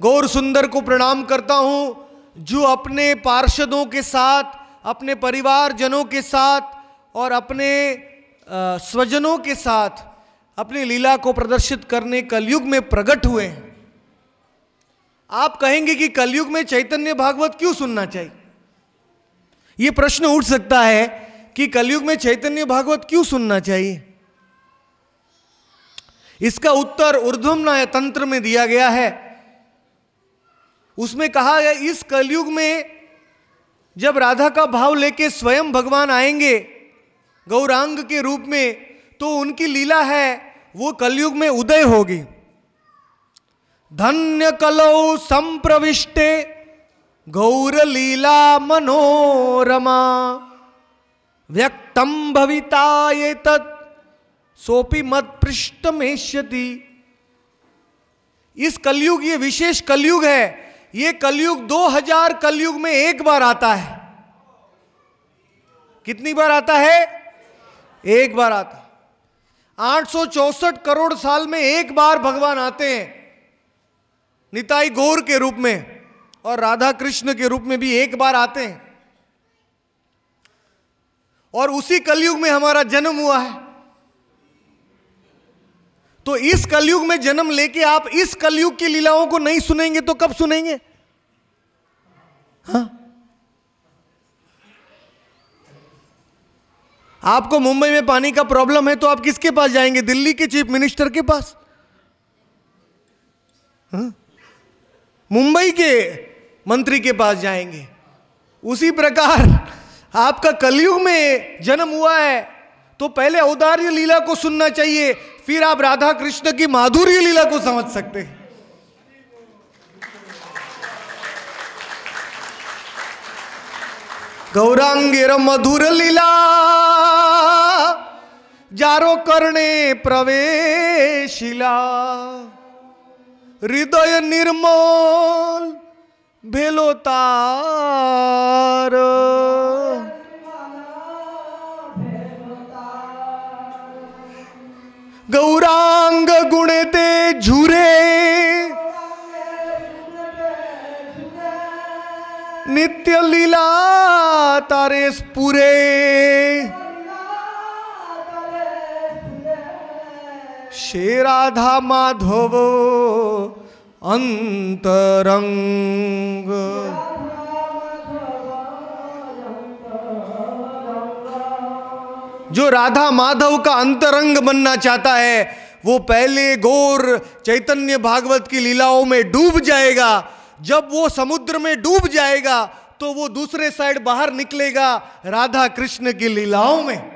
गौर सुंदर को प्रणाम करता हूँ जो अपने पार्षदों के साथ, अपने परिवारजनों के साथ और अपने स्वजनों के साथ अपनी लीला को प्रदर्शित करने कलयुग में प्रकट हुए हैं। आप कहेंगे कि कलयुग में चैतन्य भागवत क्यों सुनना चाहिए? ये प्रश्न उठ सकता है कि कलयुग में चैतन्य भागवत क्यों सुनना चाहिए। इसका उत्तर ऊर्ध्वम्नाय तंत्र में दिया गया है। उसमें कहा है, इस कलयुग में जब राधा का भाव लेके स्वयं भगवान आएंगे गौरांग के रूप में, तो उनकी लीला है वो कलयुग में उदय होगी। धन्य कलौ संप्रविष्टे गौर लीला मनोरमा व्यक्तम भविता ये तत् सोपि मत पृष्ठमेष्यति। इस कलयुग, ये विशेष कलयुग है। ये कलयुग 2000 कलयुग में एक बार आता है। कितनी बार आता है? एक बार आता है। 864 करोड़ साल में एक बार भगवान आते हैं, निताई गौर के रूप में, और राधा कृष्ण के रूप में भी एक बार आते हैं। और उसी कलयुग में हमारा जन्म हुआ है। तो इस कलयुग में जन्म लेके आप इस कलयुग की लीलाओं को नहीं सुनेंगे तो कब सुनेंगे? हाँ, आपको मुंबई में पानी का प्रॉब्लम है तो आप किसके पास जाएंगे? दिल्ली के चीफ मिनिस्टर के पास? मुंबई के मंत्री के पास जाएंगे। उसी प्रकार आपका कलयुग में जन्म हुआ है तो पहले औदार्य लीला को सुनना चाहिए, फिर आप राधा कृष्ण की माधुर्य लीला को समझ सकते हैं। गौरांगेर मधुर लीला जारो करणे प्रवेशिला, हृदय निर्मल भेलो तार। गौरांग गुणे ते झुरे नित्य लीला तारे स्पुरे, शे राधा माधव अंतरंग। जो राधा माधव का अंतरंग बनना चाहता है वो पहले गौर चैतन्य भागवत की लीलाओं में डूब जाएगा। जब वो समुद्र में डूब जाएगा तो वो दूसरे साइड बाहर निकलेगा राधा कृष्ण की लीलाओं में।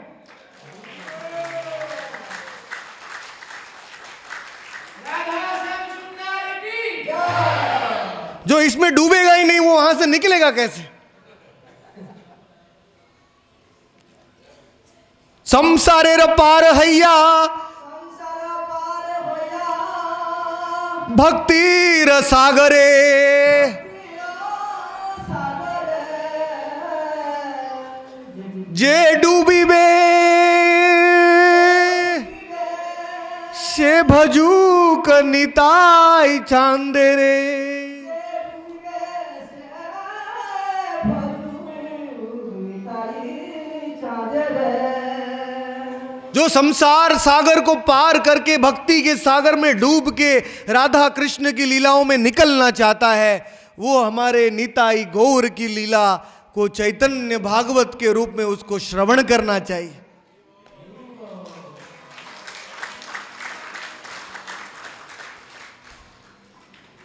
जो इसमें डूबेगा ही नहीं वो वहां से निकलेगा कैसे? संसारेर पार हैया भक्तिर सागरे, जे डूबीबे से भजूक निताई चांदेरे। जो संसार सागर को पार करके भक्ति के सागर में डूब के राधा कृष्ण की लीलाओं में निकलना चाहता है वो हमारे निताई गौर की लीला को चैतन्य भागवत के रूप में उसको श्रवण करना चाहिए।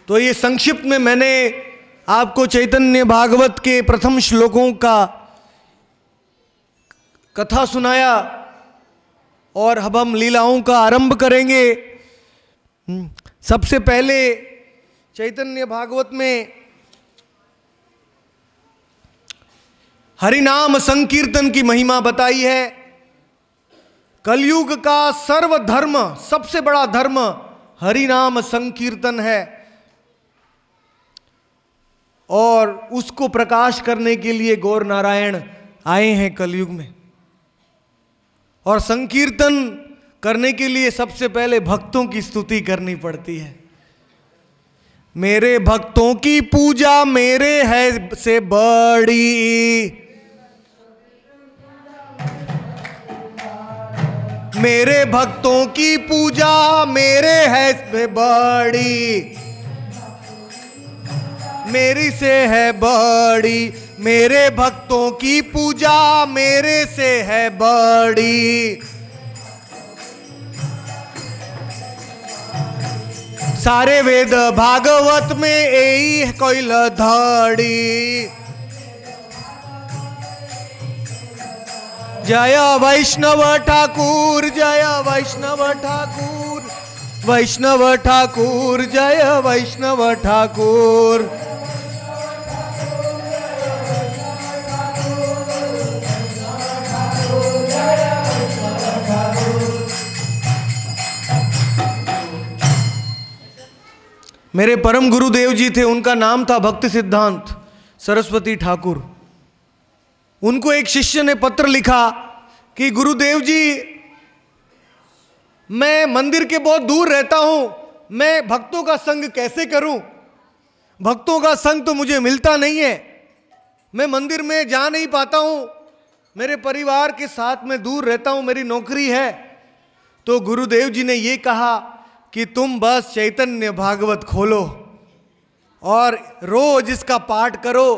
तो ये संक्षिप्त में मैंने आपको चैतन्य भागवत के प्रथम श्लोकों का कथा सुनाया और अब हम लीलाओं का आरंभ करेंगे। सबसे पहले चैतन्य भागवत में हरिनाम संकीर्तन की महिमा बताई है। कलयुग का सर्वधर्म सबसे बड़ा धर्म हरिनाम संकीर्तन है और उसको प्रकाश करने के लिए गौर नारायण आए हैं कलयुग में। और संकीर्तन करने के लिए सबसे पहले भक्तों की स्तुति करनी पड़ती है। मेरे भक्तों की पूजा मेरे है से बड़ी, मेरे भक्तों की पूजा मेरे है से बड़ी, मेरी से है बड़ी। मेरे भक्तों की पूजा मेरे से है बड़ी, सारे वेद भागवत में यही कोइल धड़ी। जय वैष्णव ठाकुर जय वैष्णव ठाकुर, वैष्णव ठाकुर जय वैष्णव ठाकुर। मेरे परम गुरुदेव जी थे, उनका नाम था भक्ति सिद्धांत सरस्वती ठाकुर। उनको एक शिष्य ने पत्र लिखा कि गुरुदेव जी मैं मंदिर के बहुत दूर रहता हूं, मैं भक्तों का संग कैसे करूं? भक्तों का संग तो मुझे मिलता नहीं है, मैं मंदिर में जा नहीं पाता हूं, मेरे परिवार के साथ मैं दूर रहता हूं, मेरी नौकरी है। तो गुरुदेव जी ने ये कहा कि तुम बस चैतन्य भागवत खोलो और रोज इसका पाठ करो।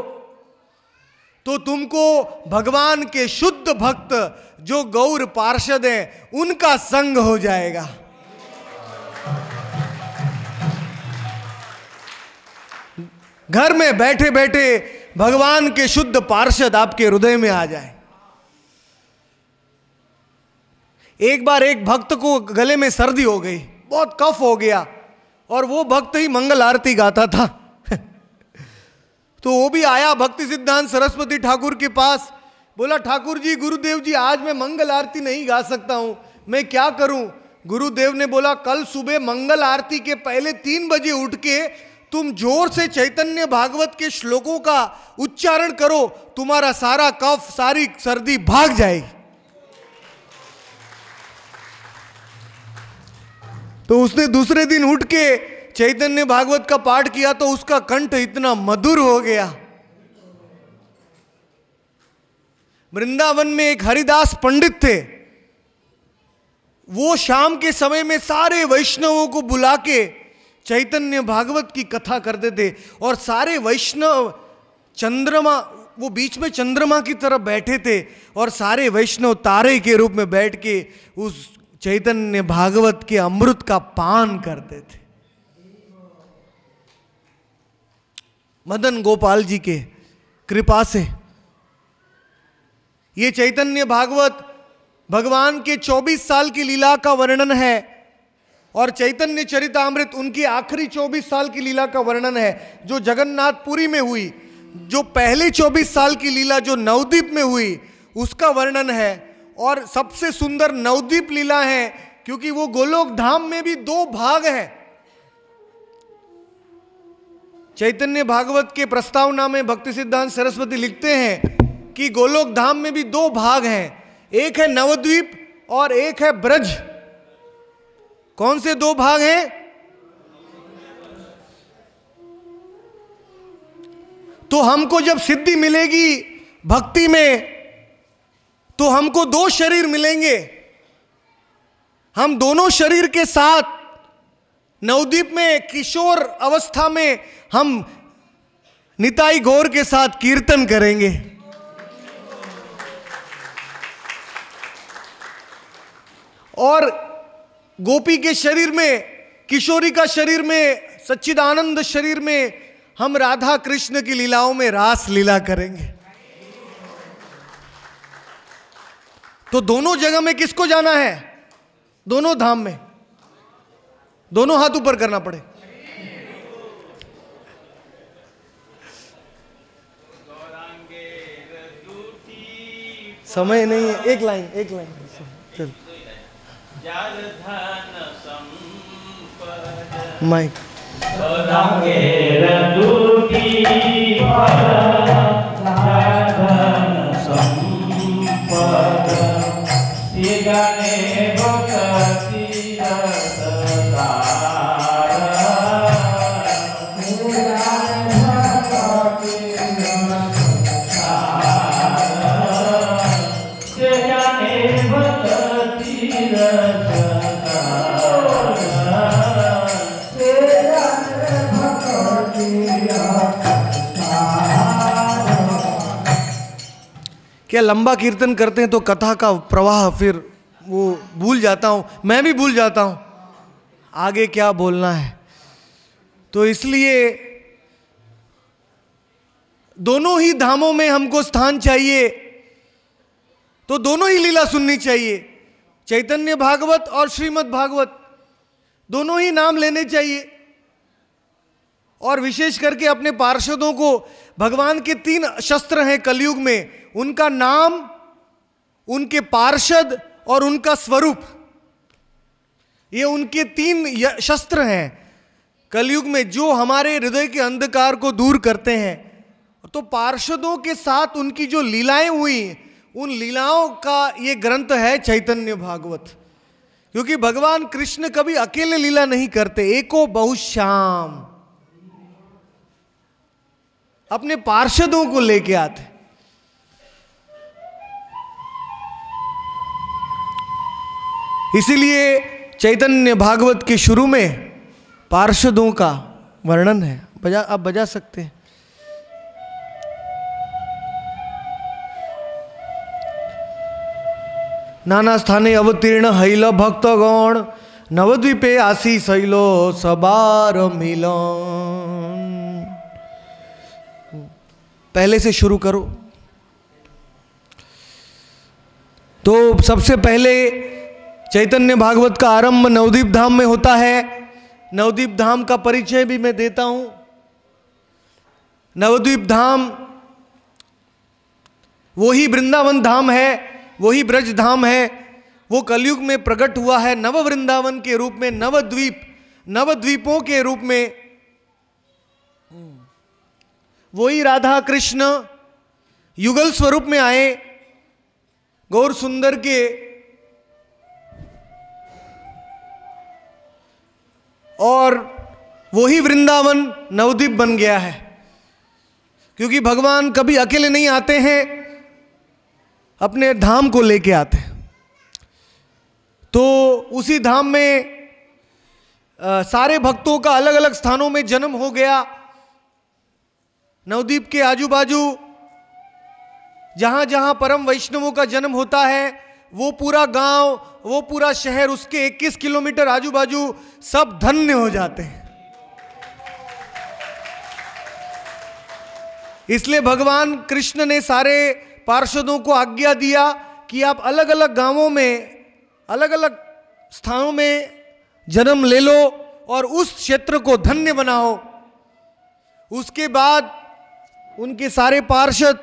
तो तुमको भगवान के शुद्ध भक्त जो गौर पार्षद हैं उनका संग हो जाएगा। घर में बैठे बैठे भगवान के शुद्ध पार्षद आपके हृदय में आ जाए। एक बार एक भक्त को गले में सर्दी हो गई, बहुत कफ हो गया, और वो भक्त ही मंगल आरती गाता था। तो वो भी आया भक्ति सिद्धांत सरस्वती ठाकुर के पास, बोला ठाकुर जी, गुरुदेव जी, आज मैं मंगल आरती नहीं गा सकता हूं, मैं क्या करूं? गुरुदेव ने बोला, कल सुबह मंगल आरती के पहले 3 बजे उठ के तुम जोर से चैतन्य भागवत के श्लोकों का उच्चारण करो, तुम्हारा सारा कफ, सारी सर्दी भाग जाएगी। तो उसने दूसरे दिन उठ के चैतन्य भागवत का पाठ किया तो उसका कंठ इतना मधुर हो गया। वृंदावन में एक हरिदास पंडित थे, वो शाम के समय में सारे वैष्णवों को बुला के चैतन्य भागवत की कथा करते थे, और सारे वैष्णव चंद्रमा, वो बीच में चंद्रमा की तरफ बैठे थे, और सारे वैष्णव तारे के रूप में बैठ के उस चैतन्य भागवत के अमृत का पान करते थे। मदन गोपाल जी के कृपा से ये चैतन्य भागवत भगवान के 24 साल की लीला का वर्णन है, और चैतन्य चरितामृत उनकी आखिरी 24 साल की लीला का वर्णन है, जो जगन्नाथपुरी में हुई। जो पहले 24 साल की लीला जो नवद्वीप में हुई उसका वर्णन है, और सबसे सुंदर नवद्वीप लीला है, क्योंकि वो गोलोक धाम में भी 2 भाग हैं। चैतन्य भागवत के प्रस्तावना में भक्ति सिद्धांत सरस्वती लिखते हैं कि गोलोक धाम में भी 2 भाग हैं, एक है नवद्वीप और एक है ब्रज। कौन से 2 भाग हैं? तो हमको जब सिद्धि मिलेगी भक्ति में तो हमको 2 शरीर मिलेंगे। हम दोनों शरीर के साथ नवद्वीप में किशोर अवस्था में हम निताई गौर के साथ कीर्तन करेंगे, और गोपी के शरीर में, किशोरी का शरीर में, सच्चिदानंद शरीर में हम राधा कृष्ण की लीलाओं में रास लीला करेंगे। तो दोनों जगह में किसको जाना है? दोनों धाम में। दोनों हाथ ऊपर करना पड़े। समय नहीं है, एक लाइन चल माइक। क्या लंबा कीर्तन करते हैं तो कथा का प्रवाह फिर वो भूल जाता हूँ, मैं भी भूल जाता हूँ आगे क्या बोलना है। तो इसलिए दोनों ही धामों में हमको स्थान चाहिए, तो दोनों ही लीला सुननी चाहिए। चैतन्य भागवत और श्रीमद् भागवत दोनों ही नाम लेने चाहिए, और विशेष करके अपने पार्षदों को, भगवान के 3 शस्त्र हैं कलयुग में, उनका नाम, उनके पार्षद और उनका स्वरूप, ये उनके 3 शस्त्र हैं कलयुग में जो हमारे हृदय के अंधकार को दूर करते हैं। तो पार्षदों के साथ उनकी जो लीलाएं हुई, उन लीलाओं का ये ग्रंथ है चैतन्य भागवत। क्योंकि भगवान कृष्ण कभी अकेले लीला नहीं करते, एको बहुश्याम, अपने पार्षदों को लेके आते। इसीलिए चैतन्य भागवत के शुरू में पार्षदों का वर्णन है। आप बजा सकते हैं। नाना स्थाने अवतीर्ण हैल भक्तगण, नवद्वीपे आशीष हैलो सबार मिलन। पहले से शुरू करो। तो सबसे पहले चैतन्य भागवत का आरंभ नवद्वीप धाम में होता है। नवद्वीप धाम का परिचय भी मैं देता हूं। नवद्वीप धाम वही वृंदावन धाम है, वही ब्रज धाम है। वो कलयुग में प्रकट हुआ है नव वृंदावन के रूप में, नवद्वीप, नवद्वीपों के रूप में। वही राधा कृष्ण युगल स्वरूप में आए, गौर सुंदर के, और वही वृंदावन नवद्वीप बन गया है। क्योंकि भगवान कभी अकेले नहीं आते हैं, अपने धाम को लेके आते हैं। तो उसी धाम में सारे भक्तों का अलग अलग स्थानों में जन्म हो गया। नवद्वीप के आजू बाजू जहाँ जहाँ परम वैष्णवों का जन्म होता है, वो पूरा गांव, वो पूरा शहर, उसके 21 किलोमीटर आजू बाजू सब धन्य हो जाते हैं। इसलिए भगवान कृष्ण ने सारे पार्षदों को आज्ञा दिया कि आप अलग अलग गांवों में, अलग अलग स्थानों में जन्म ले लो और उस क्षेत्र को धन्य बनाओ। उसके बाद उनके सारे पार्षद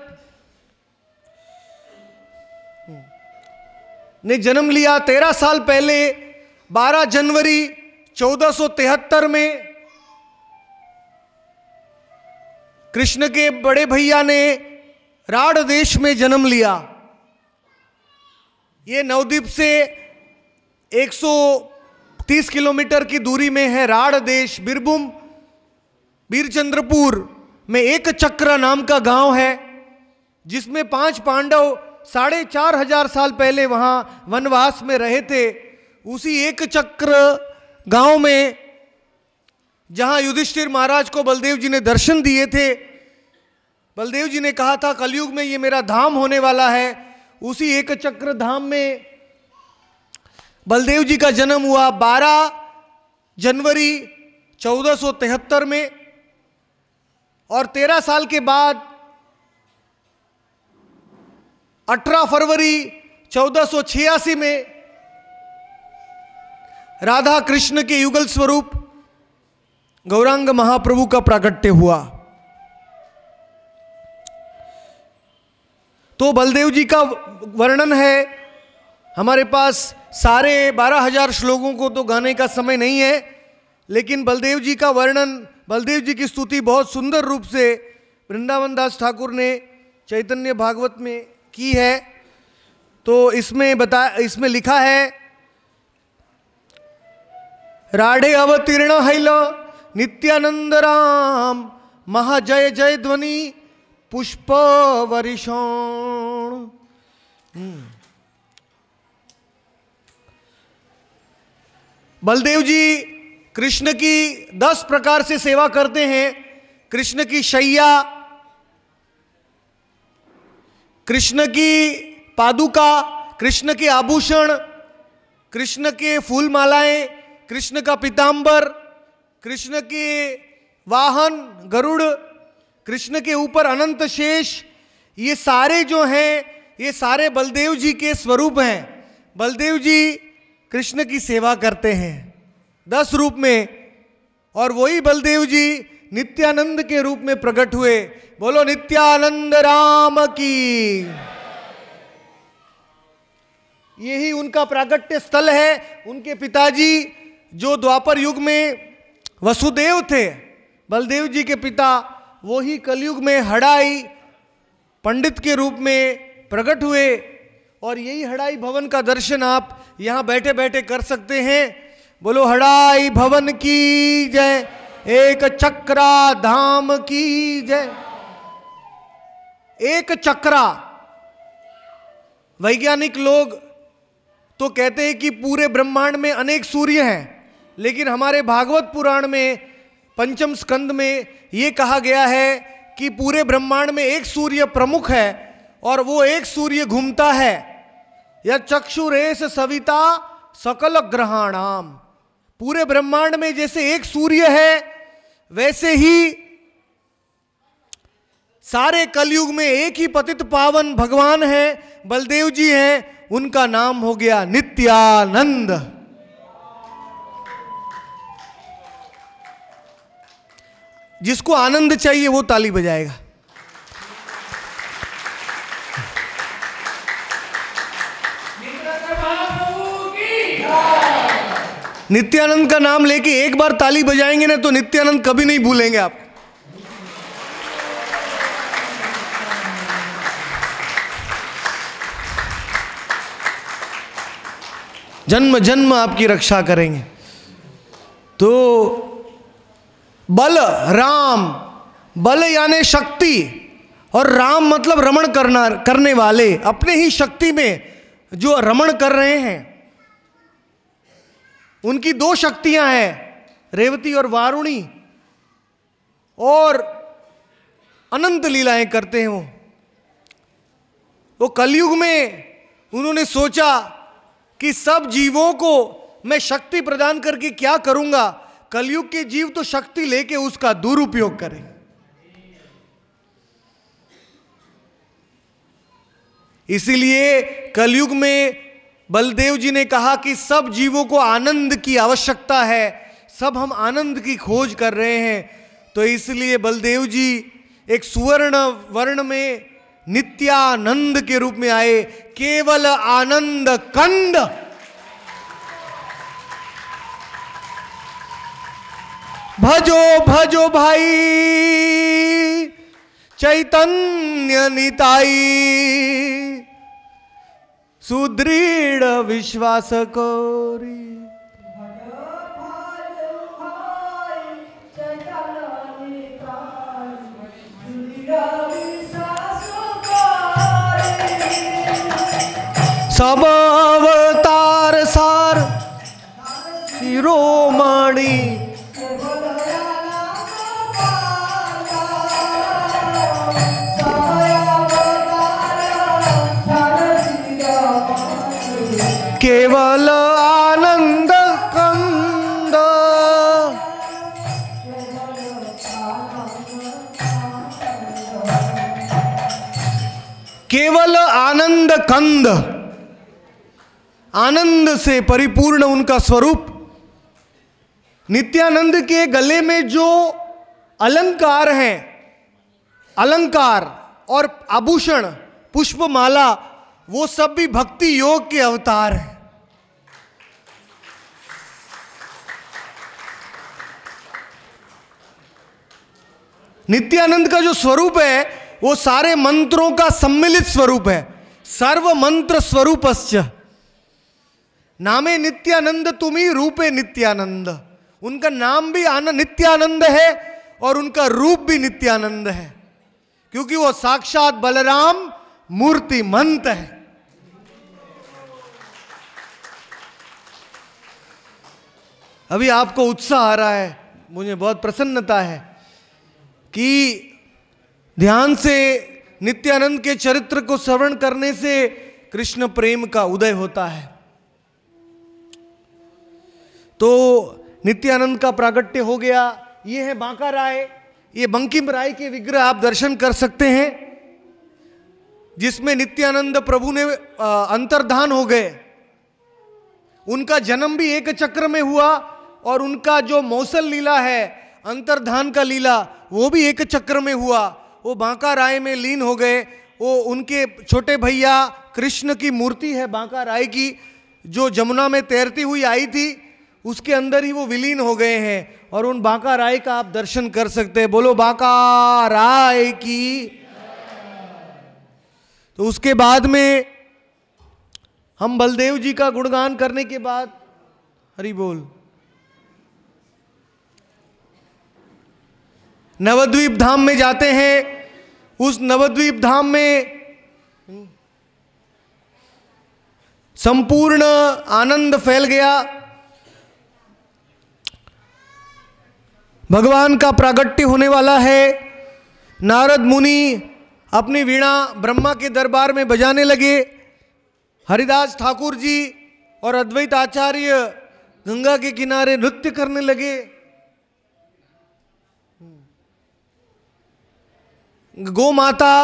ने जन्म लिया। 13 साल पहले 12 जनवरी 1473 में कृष्ण के बड़े भैया ने राढ़ देश में जन्म लिया। ये नवद्वीप से 130 किलोमीटर की दूरी में है राढ़ देश। बीरभूम बीरचंद्रपुर में एक चक्र नाम का गांव है, जिसमें 5 पांडव 4500 साल पहले वहां वनवास में रहे थे। उसी एक चक्र गांव में जहां युधिष्ठिर महाराज को बलदेव जी ने दर्शन दिए थे, बलदेव जी ने कहा था कलयुग में ये मेरा धाम होने वाला है। उसी एक चक्र धाम में बलदेव जी का जन्म हुआ 12 जनवरी 1473 में। और 13 साल के बाद 18 फरवरी 1486 में राधा कृष्ण के युगल स्वरूप गौरांग महाप्रभु का प्राकट्य हुआ। तो बलदेव जी का वर्णन है। हमारे पास सारे 12,000 श्लोकों को तो गाने का समय नहीं है, लेकिन बलदेव जी का वर्णन, बलदेव जी की स्तुति बहुत सुंदर रूप से वृंदावन दास ठाकुर ने चैतन्य भागवत में की है। तो इसमें लिखा है, राढ़े अवतीर्ण हैल नित्यानंद राम, महाजय जय ध्वनि पुष्प वर्षण। बलदेव जी कृष्ण की 10 प्रकार से सेवा करते हैं। कृष्ण की शैया, कृष्ण की पादुका, कृष्ण के आभूषण, कृष्ण के फूल मालाएं, कृष्ण का पीतांबर, कृष्ण के वाहन गरुड़, कृष्ण के ऊपर अनंत शेष, ये सारे जो हैं ये सारे बलदेव जी के स्वरूप हैं। बलदेव जी कृष्ण की सेवा करते हैं 10 रूप में, और वही बलदेव जी नित्यानंद के रूप में प्रकट हुए। बोलो नित्यानंद राम की। यही उनका प्राकट्य स्थल है। उनके पिताजी जो द्वापर युग में वसुदेव थे, बलदेव जी के पिता, वो ही कलयुग में हड़ाई पंडित के रूप में प्रकट हुए। और यही हड़ाई भवन का दर्शन आप यहाँ बैठे बैठे कर सकते हैं। बोलो हड़ाई भवन की जय, एक चक्रा धाम की जय। एक चक्रा, वैज्ञानिक लोग तो कहते हैं कि पूरे ब्रह्मांड में अनेक सूर्य हैं, लेकिन हमारे भागवत पुराण में पंचम स्कंद में ये कहा गया है कि पूरे ब्रह्मांड में एक सूर्य प्रमुख है और वो एक सूर्य घूमता है। या चक्षुरेश सविता सकल ग्रहाणाम। पूरे ब्रह्मांड में जैसे एक सूर्य है, वैसे ही सारे कलयुग में एक ही पतित पावन भगवान है, बलदेव जी हैं। उनका नाम हो गया नित्यानंद। जिसको आनंद चाहिए वो ताली बजाएगा। नित्यानंद का नाम लेके एक बार ताली बजाएंगे ना तो नित्यानंद कभी नहीं भूलेंगे आप। जन्म जन्म आपकी रक्षा करेंगे। तो बल, राम, बल यानी शक्ति, और राम मतलब रमण करने वाले, अपने ही शक्ति में जो रमण कर रहे हैं। उनकी दो शक्तियां हैं, रेवती और वारुणी, और अनंत लीलाएं करते हैं वो कलयुग में उन्होंने सोचा कि सब जीवों को मैं शक्ति प्रदान करके क्या करूंगा। कलयुग के जीव तो शक्ति लेके उसका दुरुपयोग करें। इसीलिए कलयुग में बलदेव जी ने कहा कि सब जीवों को आनंद की आवश्यकता है, सब हम आनंद की खोज कर रहे हैं। तो इसलिए बलदेव जी एक सुवर्ण वर्ण में नित्यानंद के रूप में आए, केवल आनंद कंद। भजो भजो भाई चैतन्य निताई, सुदृढ़ विश्वास कोरी। सब अवतार सार शिरोमणि, केवल आनंद कंद। केवल आनंद कंद, आनंद से परिपूर्ण उनका स्वरूप। नित्यानंद के गले में जो अलंकार हैं, अलंकार और आभूषण, पुष्पमाला, वो सब भी भक्ति योग के अवतार हैं। नित्यानंद का जो स्वरूप है वो सारे मंत्रों का सम्मिलित स्वरूप है। सर्व मंत्र स्वरूपश्च नामे नित्यानंद तुम्ही रूपे नित्यानंद। उनका नाम भी नित्यानंद है और उनका रूप भी नित्यानंद है, क्योंकि वो साक्षात बलराम मूर्तिमंत है। अभी आपको उत्साह आ रहा है, मुझे बहुत प्रसन्नता है कि ध्यान से नित्यानंद के चरित्र को श्रवण करने से कृष्ण प्रेम का उदय होता है। तो नित्यानंद का प्रागट्य हो गया। ये है बांका राय, ये बंकिम राय के विग्रह आप दर्शन कर सकते हैं, जिसमें नित्यानंद प्रभु ने अंतर्धान हो गए। उनका जन्म भी एक चक्र में हुआ और उनका जो मौसल लीला है, अंतर्धान का लीला, वो भी एक चक्र में हुआ। वो बांका राय में लीन हो गए। वो उनके छोटे भैया कृष्ण की मूर्ति है बांका राय की, जो जमुना में तैरती हुई आई थी, उसके अंदर ही वो विलीन हो गए हैं। और उन बांका राय का आप दर्शन कर सकते हैं। बोलो बांका राय की। तो उसके बाद में हम बलदेव जी का गुणगान करने के बाद, हरि बोल, नवद्वीप धाम में जाते हैं। उस नवद्वीप धाम में संपूर्ण आनंद फैल गया। भगवान का प्रागट्य होने वाला है। नारद मुनि अपनी वीणा ब्रह्मा के दरबार में बजाने लगे। हरिदास ठाकुर जी और अद्वैत आचार्य गंगा के किनारे नृत्य करने लगे। गौ माता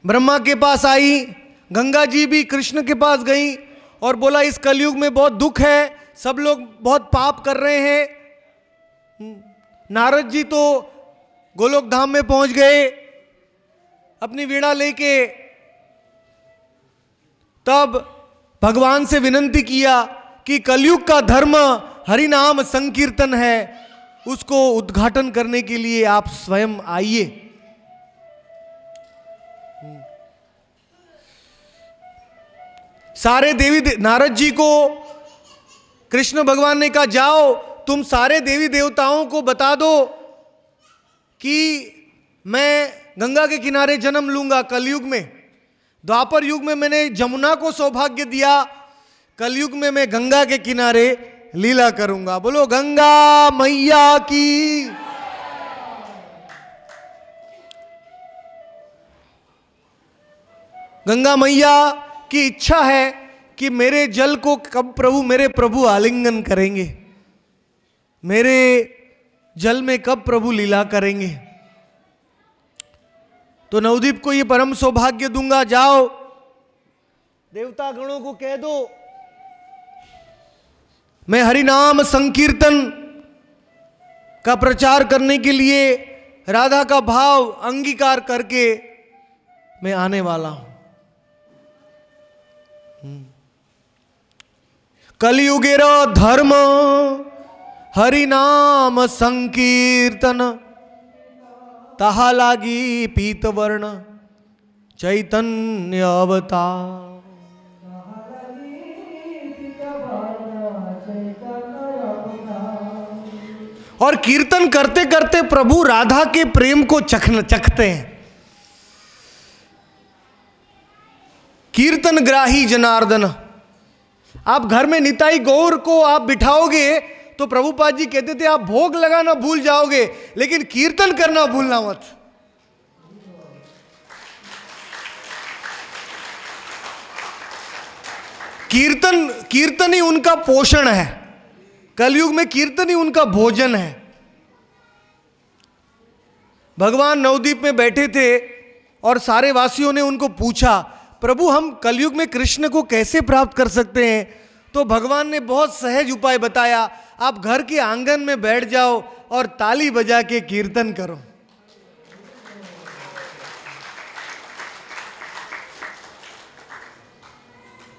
ब्रह्मा के पास आई, गंगा जी भी कृष्ण के पास गई और बोला इस कलयुग में बहुत दुख है, सब लोग बहुत पाप कर रहे हैं। नारद जी तो गोलोक धाम में पहुंच गए अपनी वीणा लेके। तब भगवान से विनती किया कि कलयुग का धर्म हरि नाम संकीर्तन है, उसको उद्घाटन करने के लिए आप स्वयं आइए। सारे नारद जी को कृष्ण भगवान ने कहा जाओ तुम सारे देवी देवताओं को बता दो कि मैं गंगा के किनारे जन्म लूंगा कलयुग में। द्वापर युग में मैंने जमुना को सौभाग्य दिया, कलयुग में मैं गंगा के किनारे लीला करूंगा। बोलो गंगा मैया की। गंगा मैया की इच्छा है कि मेरे जल को कब मेरे प्रभु आलिंगन करेंगे, मेरे जल में कब प्रभु लीला करेंगे। तो नवदीप को ये परम सौभाग्य दूंगा, जाओ देवता गणों को कह दो मैं हरि नाम संकीर्तन का प्रचार करने के लिए राधा का भाव अंगीकार करके मैं आने वाला हूं। कलियुगेर धर्म हरि नाम संकीर्तन, ताहा लागी पीत वर्ण चैतन्य अवतार। और कीर्तन करते करते प्रभु राधा के प्रेम को चखते हैं। कीर्तन ग्राही जनार्दन। आप घर में निताई गौर को आप बिठाओगे तो प्रभुपाद जी कहते थे आप भोग लगाना भूल जाओगे, लेकिन कीर्तन करना भूलना मत। कीर्तन ही उनका पोषण है, कलयुग में कीर्तन ही उनका भोजन है। भगवान नवदीप में बैठे थे और सारे वासियों ने उनको पूछा प्रभु हम कलयुग में कृष्ण को कैसे प्राप्त कर सकते हैं। तो भगवान ने बहुत सहज उपाय बताया, आप घर के आंगन में बैठ जाओ और ताली बजा के कीर्तन करो।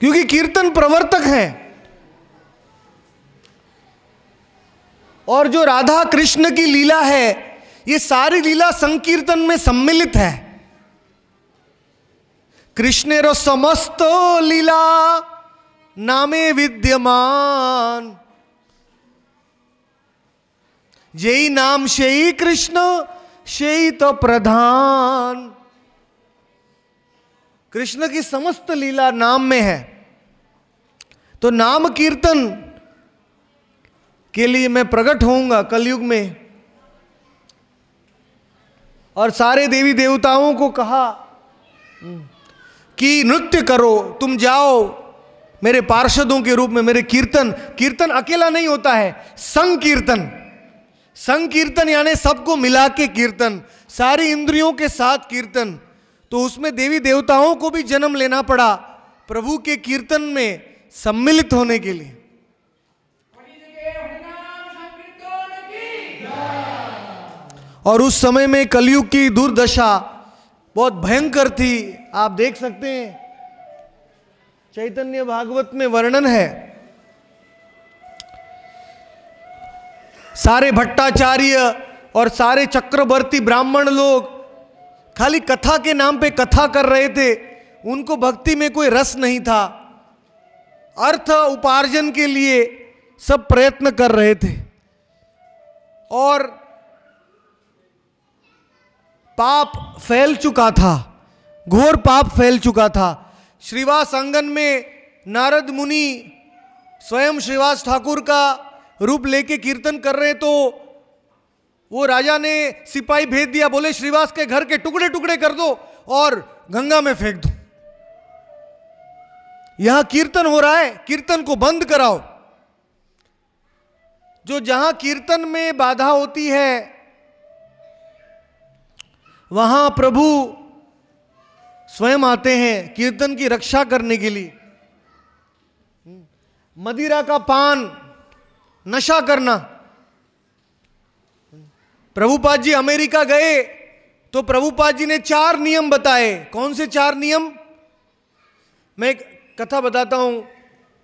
क्योंकि कीर्तन प्रवर्तक है। और जो राधा कृष्ण की लीला है, ये सारी लीला संकीर्तन में सम्मिलित है। कृष्णेर समस्त लीला नामे विद्यमान, जेई नाम शेई कृष्ण शेई तो प्रधान। कृष्ण की समस्त लीला नाम में है। तो नाम कीर्तन के लिए मैं प्रकट होऊंगा कलयुग में। और सारे देवी देवताओं को कहा कि नृत्य करो, तुम जाओ मेरे पार्षदों के रूप में। मेरे कीर्तन अकेला नहीं होता है, संकीर्तन यानी सबको मिला के कीर्तन, सारी इंद्रियों के साथ कीर्तन। तो उसमें देवी देवताओं को भी जन्म लेना पड़ा प्रभु के कीर्तन में सम्मिलित होने के लिए। और उस समय में कलयुग की दुर्दशा बहुत भयंकर थी। आप देख सकते हैं चैतन्य भागवत में वर्णन है। सारे भट्टाचार्य और सारे चक्रवर्ती ब्राह्मण लोग खाली कथा के नाम पे कथा कर रहे थे, उनको भक्ति में कोई रस नहीं था। अर्थ उपार्जन के लिए सब प्रयत्न कर रहे थे और पाप फैल चुका था, घोर पाप फैल चुका था। श्रीवास आंगन में नारद मुनि स्वयं श्रीवास ठाकुर का रूप लेके कीर्तन कर रहे, तो वो राजा ने सिपाही भेज दिया, बोले श्रीवास के घर के टुकड़े टुकड़े कर दो और गंगा में फेंक दो। यहां कीर्तन हो रहा है, कीर्तन को बंद कराओ। जो जहां कीर्तन में बाधा होती है वहां प्रभु स्वयं आते हैं कीर्तन की रक्षा करने के लिए। मदिरा का पान, नशा करना। प्रभुपाद जी अमेरिका गए तो प्रभुपाद जी ने 4 नियम बताए। कौन से 4 नियम? मैं एक कथा बताता हूं।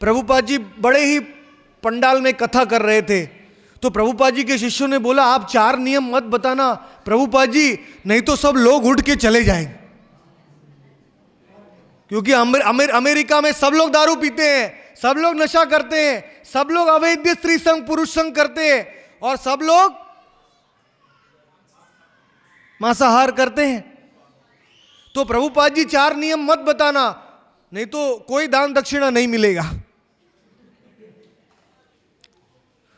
प्रभुपाद जी बड़े ही पंडाल में कथा कर रहे थे, तो प्रभुपाद जी के शिष्यों ने बोला आप 4 नियम मत बताना प्रभुपाद जी, नहीं तो सब लोग उठ के चले जाएंगे। क्योंकि अमेरिका में सब लोग दारू पीते हैं, सब लोग नशा करते हैं, सब लोग अवैध स्त्री संग पुरुष संग करते हैं और सब लोग मांसाहार करते हैं। तो प्रभुपाद जी 4 नियम मत बताना, नहीं तो कोई दान दक्षिणा नहीं मिलेगा।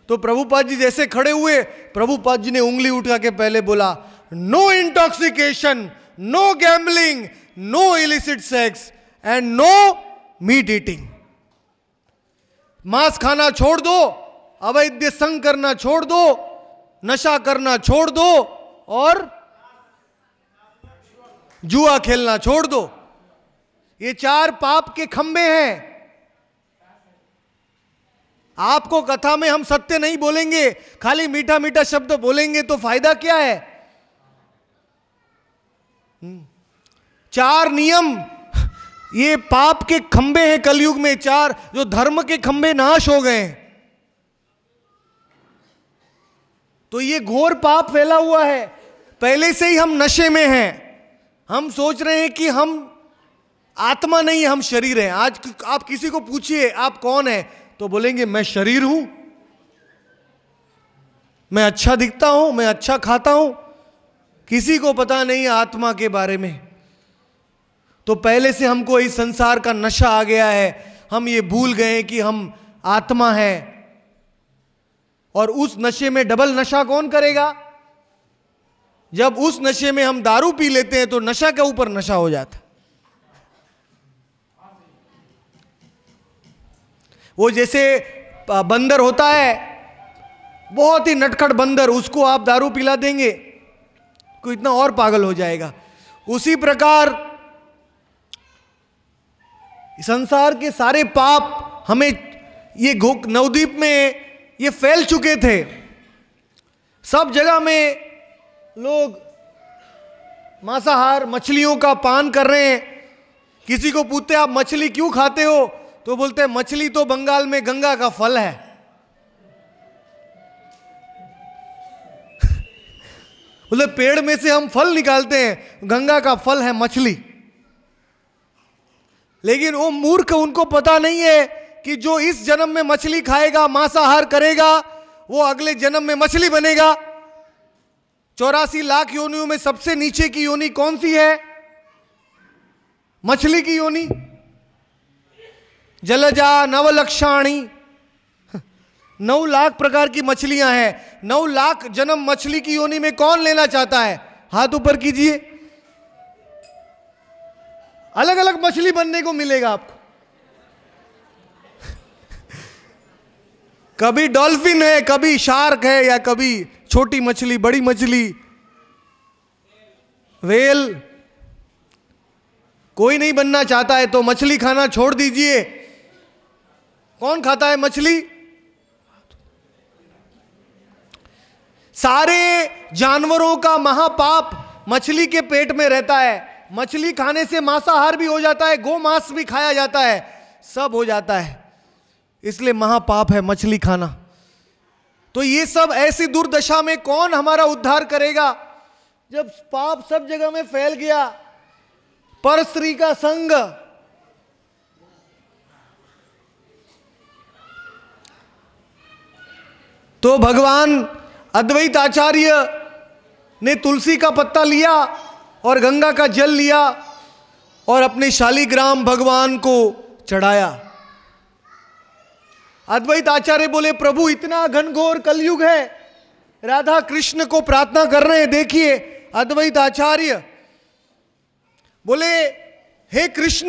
तो प्रभुपाद जी जैसे खड़े हुए, प्रभुपाद जी ने उंगली उठा के पहले बोला no intoxication, no gambling, no illicit sex and no meat eating. मांस खाना छोड़ दो, अवैध संग करना छोड़ दो, नशा करना छोड़ दो और जुआ खेलना छोड़ दो। ये 4 पाप के खंबे हैं। आपको कथा में हम सत्य नहीं बोलेंगे, खाली मीठा मीठा शब्द बोलेंगे तो फायदा क्या है? 4 नियम ये पाप के खंबे हैं कलयुग में। 4 जो धर्म के खंबे नाश हो गए हैं। तो ये घोर पाप फैला हुआ है। पहले से ही हम नशे में हैं। हम सोच रहे हैं कि हम आत्मा नहीं, हम शरीर हैं। आज आप किसी को पूछिए आप कौन है, तो बोलेंगे मैं शरीर हूं, मैं अच्छा दिखता हूं, मैं अच्छा खाता हूं। किसी को पता नहीं आत्मा के बारे में। तो पहले से हमको इस संसार का नशा आ गया है। हम ये भूल गए कि हम आत्मा है। और उस नशे में डबल नशा कौन करेगा? जब उस नशे में हम दारू पी लेते हैं तो नशा के ऊपर नशा हो जाता। वो जैसे बंदर होता है, बहुत ही नटखट बंदर, उसको आप दारू पिला देंगे कोई इतना और पागल हो जाएगा। उसी प्रकार संसार के सारे पाप हमें ये नवद्वीप में ये फैल चुके थे। सब जगह में लोग मांसाहार, मछलियों का पान कर रहे हैं। किसी को पूछते आप मछली क्यों खाते हो, तो बोलते हैं मछली तो बंगाल में गंगा का फल है। बोले पेड़ में से हम फल निकालते हैं, गंगा का फल है मछली। लेकिन वो मूर्ख, उनको पता नहीं है कि जो इस जन्म में मछली खाएगा, मांसाहार करेगा, वो अगले जन्म में मछली बनेगा। 84 लाख योनियों में सबसे नीचे की योनि कौन सी है? मछली की योनि। जलजा नवलक्षाणी, 9 लाख प्रकार की मछलियां हैं। 9 लाख जन्म मछली की योनि में कौन लेना चाहता है? हाथ ऊपर कीजिए। अलग अलग मछली बनने को मिलेगा आपको। कभी डॉल्फिन है, कभी शार्क है, या कभी छोटी मछली, बड़ी मछली, वेल। कोई नहीं बनना चाहता है तो मछली खाना छोड़ दीजिए। कौन खाता है मछली? सारे जानवरों का महापाप मछली के पेट में रहता है। मछली खाने से मांसाहार भी हो जाता है, गो मांस भी खाया जाता है, सब हो जाता है। इसलिए महापाप है मछली खाना। तो ये सब ऐसी दुर्दशा में कौन हमारा उद्धार करेगा? जब पाप सब जगह में फैल गया, पर स्त्री का संग, तो भगवान अद्वैत आचार्य ने तुलसी का पत्ता लिया और गंगा का जल लिया और अपने शालिग्राम भगवान को चढ़ाया। अद्वैत आचार्य बोले प्रभु इतना घनघोर कलयुग है, राधा कृष्ण को प्रार्थना कर रहे हैं। देखिए अद्वैत आचार्य बोले हे कृष्ण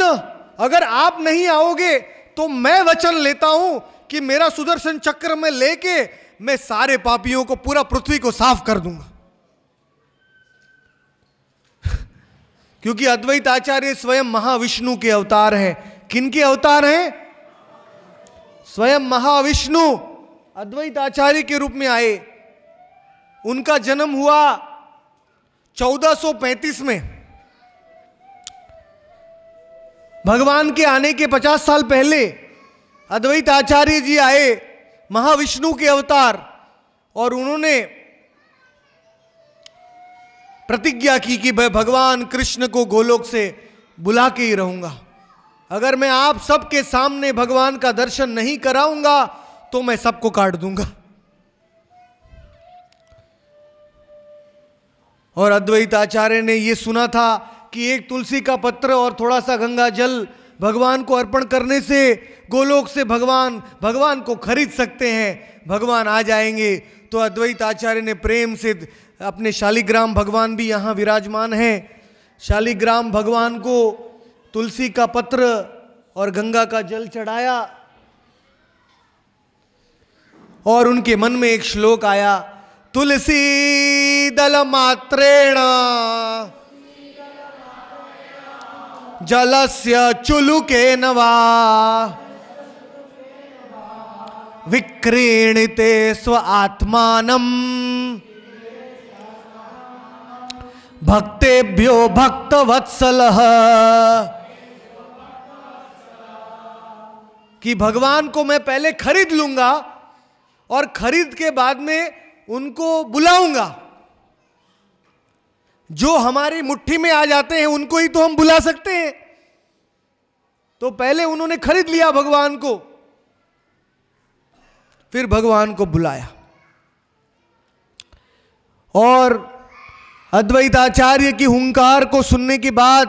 अगर आप नहीं आओगे तो मैं वचन लेता हूं कि मेरा सुदर्शन चक्र में लेके मैं सारे पापियों को, पूरा पृथ्वी को साफ कर दूंगा। क्योंकि अद्वैत आचार्य स्वयं महाविष्णु के अवतार हैं। किन के अवतार हैं? स्वयं महाविष्णु अद्वैत आचार्य के रूप में आए। उनका जन्म हुआ 1435 में। भगवान के आने के 50 साल पहले अद्वैत आचार्य जी आए, महाविष्णु के अवतार, और उन्होंने प्रतिज्ञा की कि मैं भगवान कृष्ण को गोलोक से बुला के ही रहूंगा। अगर मैं आप सबके सामने भगवान का दर्शन नहीं कराऊंगा तो मैं सबको काट दूंगा। और अद्वैत आचार्य ने यह सुना था कि एक तुलसी का पत्र और थोड़ा सा गंगा जल भगवान को अर्पण करने से गोलोक से भगवान को खरीद सकते हैं, भगवान आ जाएंगे। तो अद्वैत आचार्य ने प्रेम से अपने शालिग्राम, भगवान भी यहाँ विराजमान हैं, शालिग्राम भगवान को तुलसी का पत्र और गंगा का जल चढ़ाया और उनके मन में एक श्लोक आया, तुलसी दल मात्रेण जलस्य चुलुकेन वा विक्रीणिते स्व आत्मानं भक्तेभ्यो भक्तवत्सलः। कि भगवान को मैं पहले खरीद लूंगा और खरीद के बाद में उनको बुलाऊंगा। जो हमारी मुट्ठी में आ जाते हैं उनको ही तो हम बुला सकते हैं। तो पहले उन्होंने खरीद लिया भगवान को, फिर भगवान को बुलाया। और अद्वैत आचार्य की हुंकार को सुनने के बाद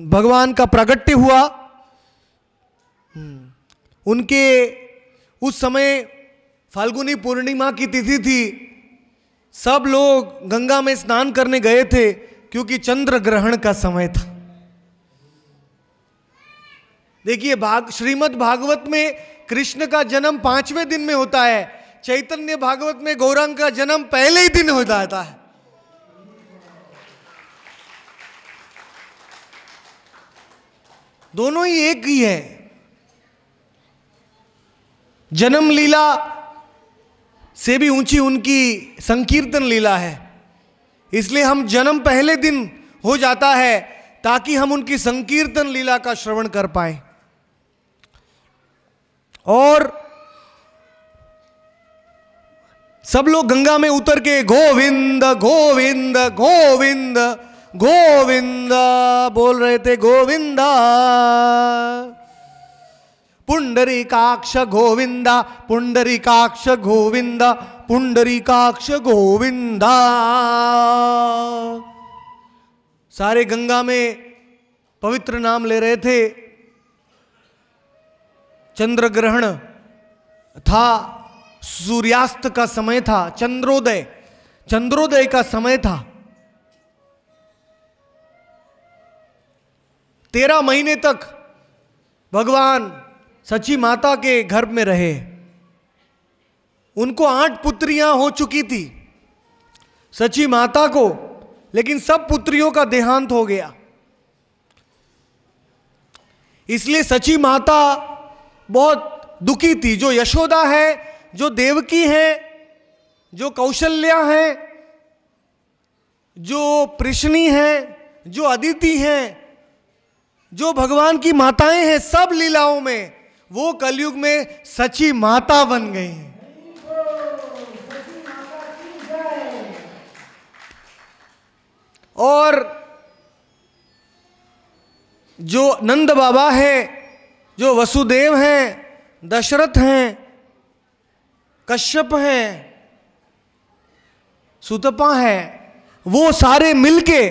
भगवान का प्रागट्य हुआ। उनके उस समय फाल्गुनी पूर्णिमा की तिथि थी। सब लोग गंगा में स्नान करने गए थे क्योंकि चंद्र ग्रहण का समय था। देखिए, श्रीमद् भागवत में कृष्ण का जन्म 5वें दिन में होता है, चैतन्य भागवत में गौरांग का जन्म पहले ही दिन हो जाता है। दोनों ही एक ही है। जन्म लीला से भी ऊंची उनकी संकीर्तन लीला है, इसलिए हम जन्म पहले दिन हो जाता है ताकि हम उनकी संकीर्तन लीला का श्रवण कर पाएं। और सब लोग गंगा में उतर के गोविंद गोविंद गोविंद गोविंद बोल रहे थे। गोविंदा पुंडरीकाक्ष गोविंदा पुंडरीकाक्ष गोविंदा पुंडरीकाक्ष गोविंदा। सारे गंगा में पवित्र नाम ले रहे थे। चंद्र ग्रहण था, सूर्यास्त का समय था, चंद्रोदय का समय था। 13 महीने तक भगवान सची माता के गर्भ में रहे। उनको 8 पुत्रियां हो चुकी थी सची माता को, लेकिन सब पुत्रियों का देहांत हो गया। इसलिए सची माता बहुत दुखी थी। जो यशोदा है, जो देवकी है, जो कौशल्या है, जो पृशनी है, जो अदिति है, जो भगवान की माताएं हैं, सब लीलाओं में वो कलयुग में सची माता बन गई हैं। और जो नंद बाबा है, जो वसुदेव हैं, दशरथ हैं, कश्यप हैं, सुतपा है, वो सारे मिलके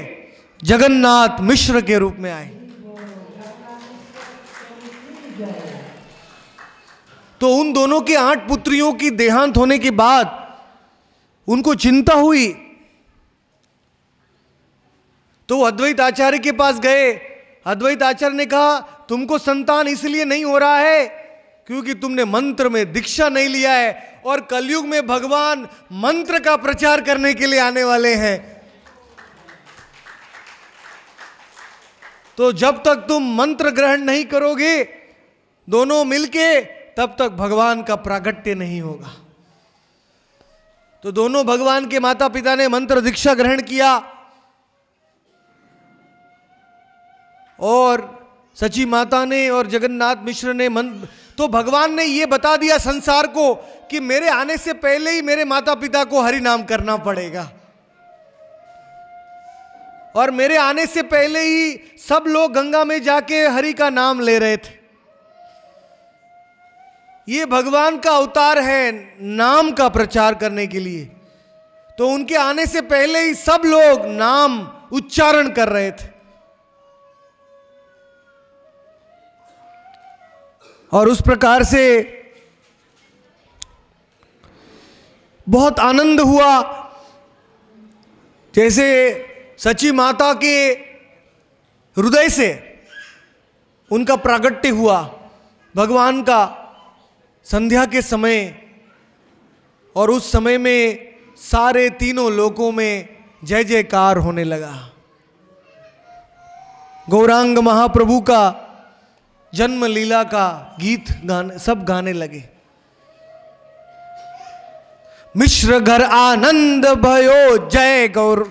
जगन्नाथ मिश्र के रूप में आए। तो उन दोनों के 8 पुत्रियों की देहांत होने के बाद उनको चिंता हुई, तो वो अद्वैत आचार्य के पास गए अद्वैत आचार्य ने कहा तुमको संतान इसलिए नहीं हो रहा है क्योंकि तुमने मंत्र में दीक्षा नहीं लिया है, और कलयुग में भगवान मंत्र का प्रचार करने के लिए आने वाले हैं। तो जब तक तुम मंत्र ग्रहण नहीं करोगे दोनों मिलके, तब तक भगवान का प्रागट्य नहीं होगा। तो दोनों भगवान के माता पिता ने मंत्र दीक्षा ग्रहण किया, और सची माता ने और जगन्नाथ मिश्र ने तो भगवान ने यह बता दिया संसार को कि मेरे आने से पहले ही मेरे माता पिता को हरि नाम करना पड़ेगा, और मेरे आने से पहले ही सब लोग गंगा में जाके हरि का नाम ले रहे थे। ये भगवान का अवतार है नाम का प्रचार करने के लिए। तो उनके आने से पहले ही सब लोग नाम उच्चारण कर रहे थे, और उस प्रकार से बहुत आनंद हुआ। जैसे सची माता के हृदय से उनका प्रागट्य हुआ भगवान का संध्या के समय, और उस समय में सारे तीनों लोकों में जय जयकार होने लगा। गौरांग महाप्रभु का जन्म लीला का गीत गाने सब गाने लगे। मिश्र घर आनंद भयो जय गौर,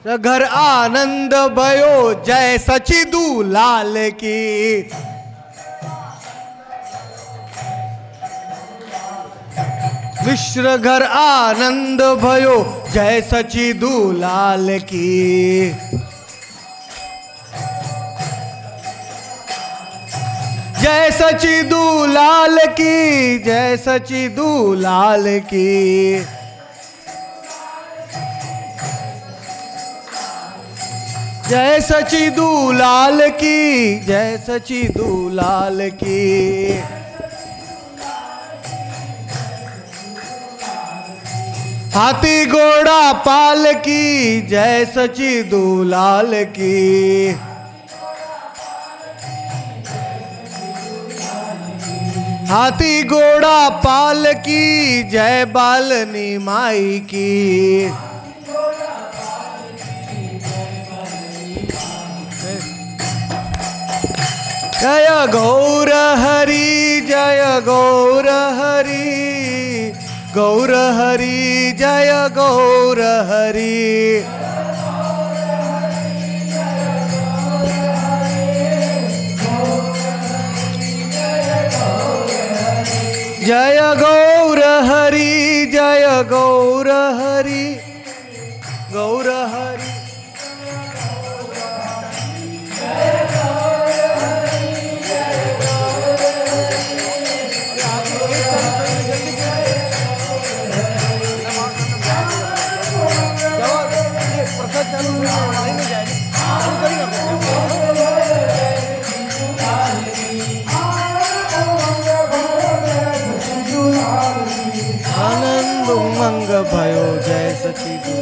घर आनंद भयो जय सचिदू लाल की। मिश्र घर आनंद भयो जय सचिदू लाल की। जय सचिदू लाल की, जय सचिदू लाल की। जय सचिदू लाल की, जय सचिदू लाल की। हाथी घोड़ा पाल की, जय सचिदू लाल की। हाथी घोड़ा पाल की, जय बालनी माई की। जय गौर हरि, जय गौर हरि, गौर हरि जय गौर हरि। जय गौर हरि, जय गौर हरि, गौर हरि। आनंद उमंग भयो जय सचिदू।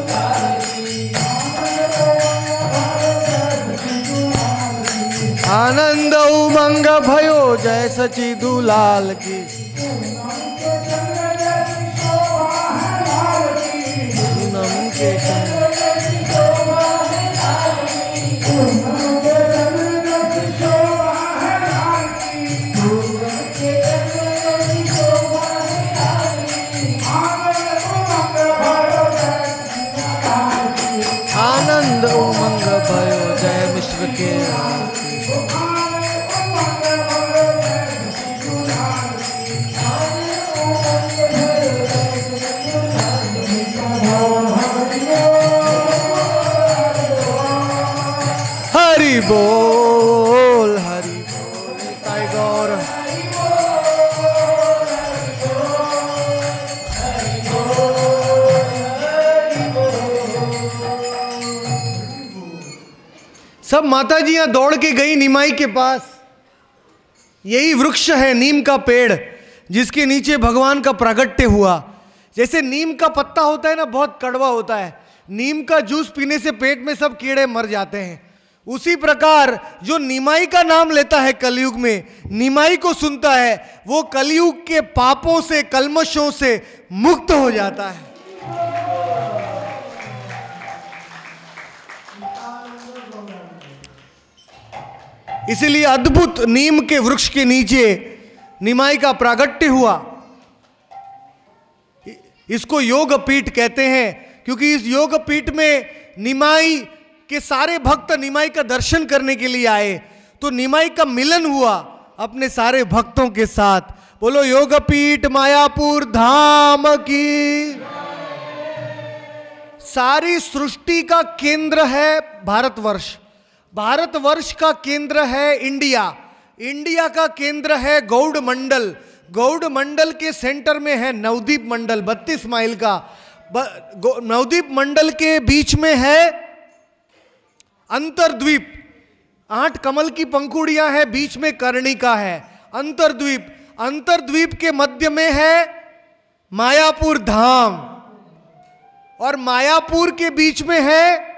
आनंद उमंग भयो जय सचिदू लाल की। पूनम के आनंद उमंग भयो जय मिश्र के। हरि बोल, हरि बोल, ताई गौर। सब माताजियां दौड़ के गई निमाई के पास। यही वृक्ष है नीम का पेड़, जिसके नीचे भगवान का प्रागट्य हुआ। जैसे नीम का पत्ता होता है ना, बहुत कड़वा होता है। नीम का जूस पीने से पेट में सब कीड़े मर जाते हैं। उसी प्रकार जो निमाई का नाम लेता है कलयुग में, निमाई को सुनता है, वो कलयुग के पापों से, कल्मशों से मुक्त हो जाता है। इसीलिए अद्भुत नीम के वृक्ष के नीचे निमाई का प्रागट्य हुआ। इसको योग पीठ कहते हैं, क्योंकि इस योग पीठ में निमाई के सारे भक्त निमाई का दर्शन करने के लिए आए, तो निमाई का मिलन हुआ अपने सारे भक्तों के साथ। बोलो योगपीठ मायापुर धाम की। सारी सृष्टि का केंद्र है भारतवर्ष, भारतवर्ष का केंद्र है इंडिया, इंडिया का केंद्र है गौड़ मंडल, गौड़ मंडल के सेंटर में है नवद्वीप मंडल 32 माइल का। नवद्वीप मंडल के बीच में है अंतरद्वीप, 8 कमल की पंखुड़ियां हैं, बीच में कर्णिका है अंतरद्वीप। अंतरद्वीप के मध्य में है मायापुर धाम, और मायापुर के बीच में है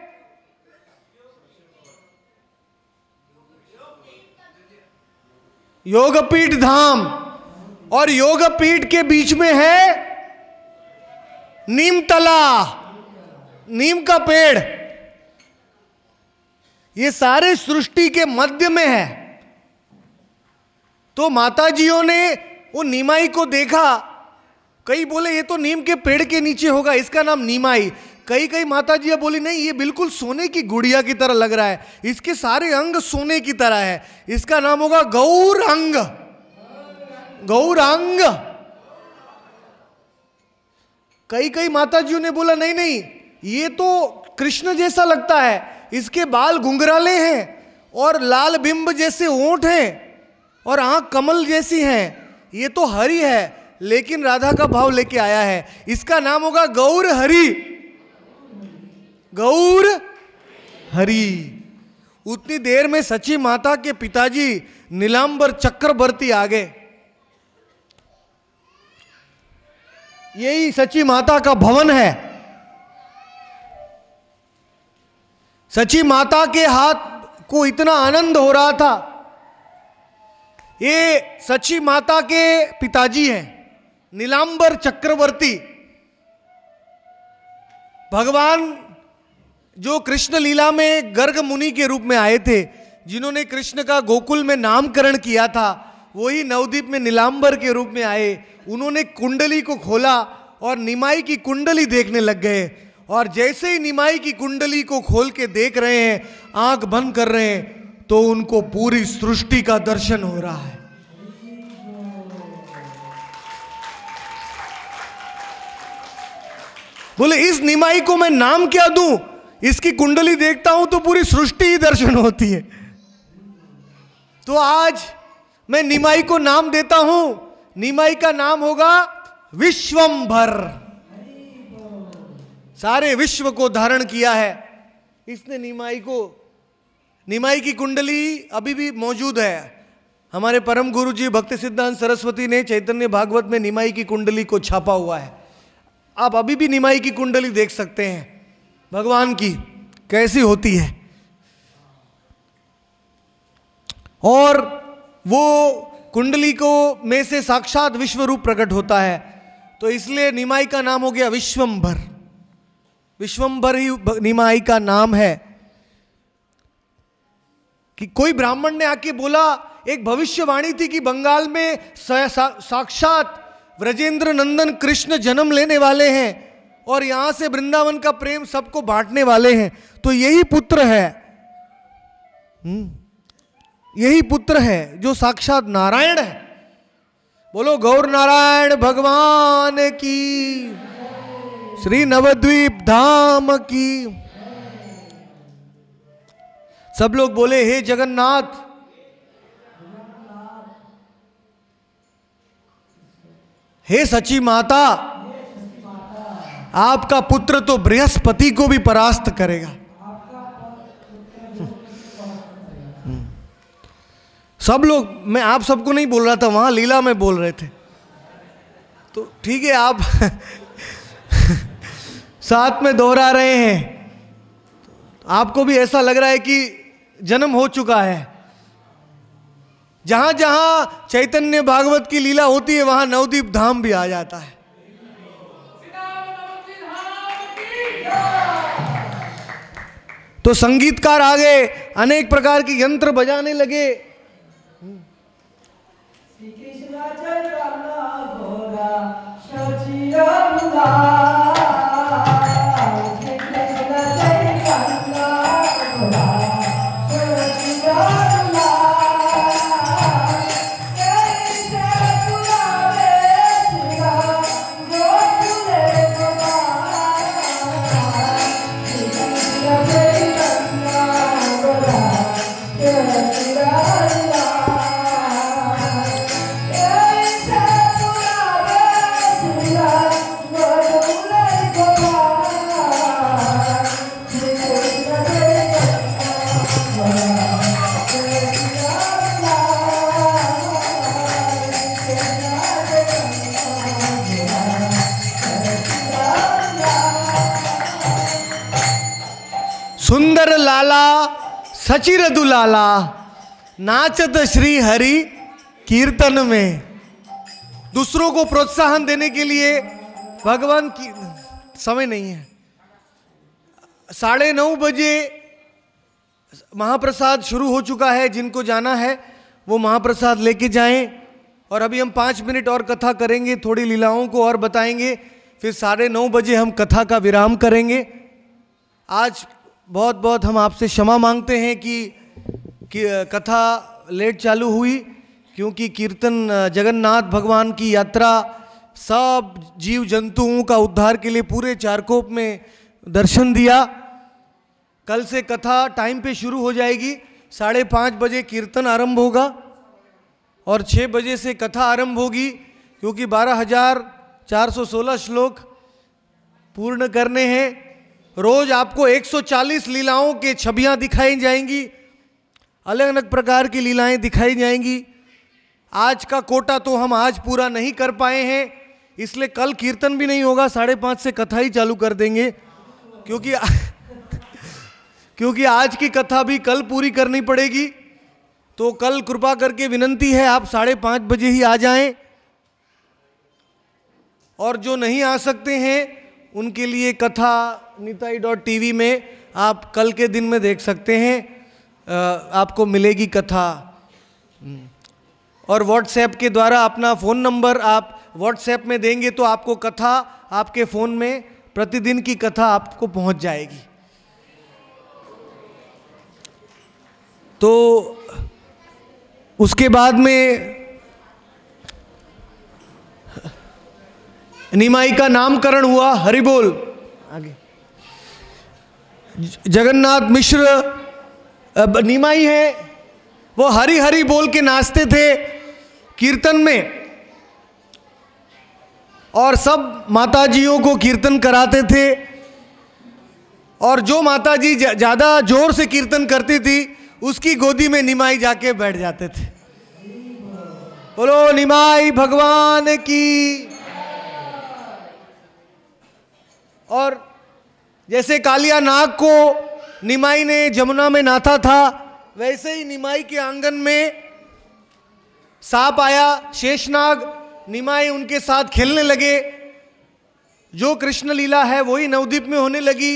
योगपीठ धाम, और योगपीठ के बीच में है नीमतला, नीम का पेड़। ये सारे सृष्टि के मध्य में है। तो माताजियों ने वो निमाई को देखा, कई बोले ये तो नीम के पेड़ के नीचे होगा, इसका नाम निमाई। कई माताजियां बोली नहीं, ये बिल्कुल सोने की गुड़िया की तरह लग रहा है, इसके सारे अंग सोने की तरह है, इसका नाम होगा गौरांग, गौरांग। कई माताजियों ने बोला नहीं नहीं, ये तो कृष्ण जैसा लगता है, इसके बाल घुंघराले हैं और लाल बिंब जैसे ओंठ हैं और आंख कमल जैसी हैं, ये तो हरि है, लेकिन राधा का भाव लेके आया है, इसका नाम होगा गौर हरि, गौर हरि। उतनी देर में सची माता के पिताजी नीलांबर चक्रवर्ती आ गए। यही सची माता का भवन है। सची माता के हाथ को इतना आनंद हो रहा था। ये सची माता के पिताजी हैं नीलांबर चक्रवर्ती। भगवान जो कृष्ण लीला में गर्ग मुनि के रूप में आए थे, जिन्होंने कृष्ण का गोकुल में नामकरण किया था, वही नवद्वीप में नीलांबर के रूप में आए। उन्होंने कुंडली को खोला और निमाई की कुंडली देखने लग गए, और जैसे ही निमाई की कुंडली को खोल के देख रहे हैं, आंख बंद कर रहे हैं, तो उनको पूरी सृष्टि का दर्शन हो रहा है। बोले इस निमाई को मैं नाम क्या दूं, इसकी कुंडली देखता हूं तो पूरी सृष्टि ही दर्शन होती है। तो आज मैं निमाई को नाम देता हूं, निमाई का नाम होगा विश्वंभर। सारे विश्व को धारण किया है इसने निमाई को। निमाई की कुंडली अभी भी मौजूद है। हमारे परम गुरु जी भक्ति सिद्धांत सरस्वती ने चैतन्य भागवत में निमाई की कुंडली को छापा हुआ है। आप अभी भी निमाई की कुंडली देख सकते हैं भगवान की कैसी होती है। और वो कुंडली को में से साक्षात विश्व रूप प्रकट होता है, तो इसलिए निमाई का नाम हो गया विश्वंभर। विश्वंभर ही निमाई का नाम है। कि कोई ब्राह्मण ने आके बोला, एक भविष्यवाणी थी कि बंगाल में साक्षात व्रजेंद्र नंदन कृष्ण जन्म लेने वाले हैं और यहां से वृंदावन का प्रेम सबको बांटने वाले हैं। तो यही पुत्र है, यही पुत्र है जो साक्षात नारायण है। बोलो गौर नारायण भगवान की, श्री नवद्वीप धाम की। सब लोग बोले हे जगन्नाथ। हे सची माता, आपका पुत्र तो बृहस्पति को भी परास्त करेगा। सब लोग, मैं आप सबको नहीं बोल रहा था, वहां लीला में बोल रहे थे। तो ठीक है, आप साथ में दोहरा रहे हैं। आपको भी ऐसा लग रहा है कि जन्म हो चुका है। जहां जहां चैतन्य भागवत की लीला होती है वहां नवदीप धाम भी आ जाता है। तो संगीतकार आ गए, अनेक प्रकार के यंत्र बजाने लगे। सुंदर लाला सचिर दुलाला नाचत श्री हरि कीर्तन में। दूसरों को प्रोत्साहन देने के लिए भगवान की समय नहीं है। 9:30 बजे महाप्रसाद शुरू हो चुका है। जिनको जाना है वो महाप्रसाद लेके जाएं। और अभी हम 5 मिनट और कथा करेंगे, थोड़ी लीलाओं को और बताएंगे, फिर 9:30 बजे हम कथा का विराम करेंगे। आज बहुत बहुत हम आपसे क्षमा मांगते हैं कि कथा लेट चालू हुई, क्योंकि कीर्तन जगन्नाथ भगवान की यात्रा सब जीव जंतुओं का उद्धार के लिए पूरे चारकोप में दर्शन दिया। कल से कथा टाइम पे शुरू हो जाएगी। 5:30 बजे कीर्तन आरंभ होगा और 6 बजे से कथा आरंभ होगी, क्योंकि 12,416 श्लोक पूर्ण करने हैं। रोज आपको 140 लीलाओं के छवियां दिखाई जाएंगी, अलग अलग प्रकार की लीलाएं दिखाई जाएंगी। आज का कोटा तो हम आज पूरा नहीं कर पाए हैं, इसलिए कल कीर्तन भी नहीं होगा। 5:30 से कथा ही चालू कर देंगे, क्योंकि आज की कथा भी कल पूरी करनी पड़ेगी। तो कल कृपा करके विनंती है आप 5:30 बजे ही आ जाएं। और जो नहीं आ सकते हैं उनके लिए कथा nitai.tv में आप कल के दिन में देख सकते हैं, आपको मिलेगी कथा। और व्हाट्सएप के द्वारा अपना फ़ोन नंबर आप व्हाट्सएप में देंगे तो आपको कथा आपके फ़ोन में प्रतिदिन की कथा आपको पहुंच जाएगी। तो उसके बाद में निमाई का नामकरण हुआ। हरि बोल। आगे जगन्नाथ मिश्र निमाई है, वो हरि हरि बोल के नाचते थे कीर्तन में, और सब माताजियों को कीर्तन कराते थे। और जो माताजी ज़्यादा जोर से कीर्तन करती थी उसकी गोदी में निमाई जाके बैठ जाते थे। बोलो निमाई भगवान की। और जैसे कालिया नाग को निमाई ने जमुना में नाथा था, वैसे ही निमाई के आंगन में सांप आया, शेषनाग। निमाई उनके साथ खेलने लगे। जो कृष्ण लीला है वही नवद्वीप में होने लगी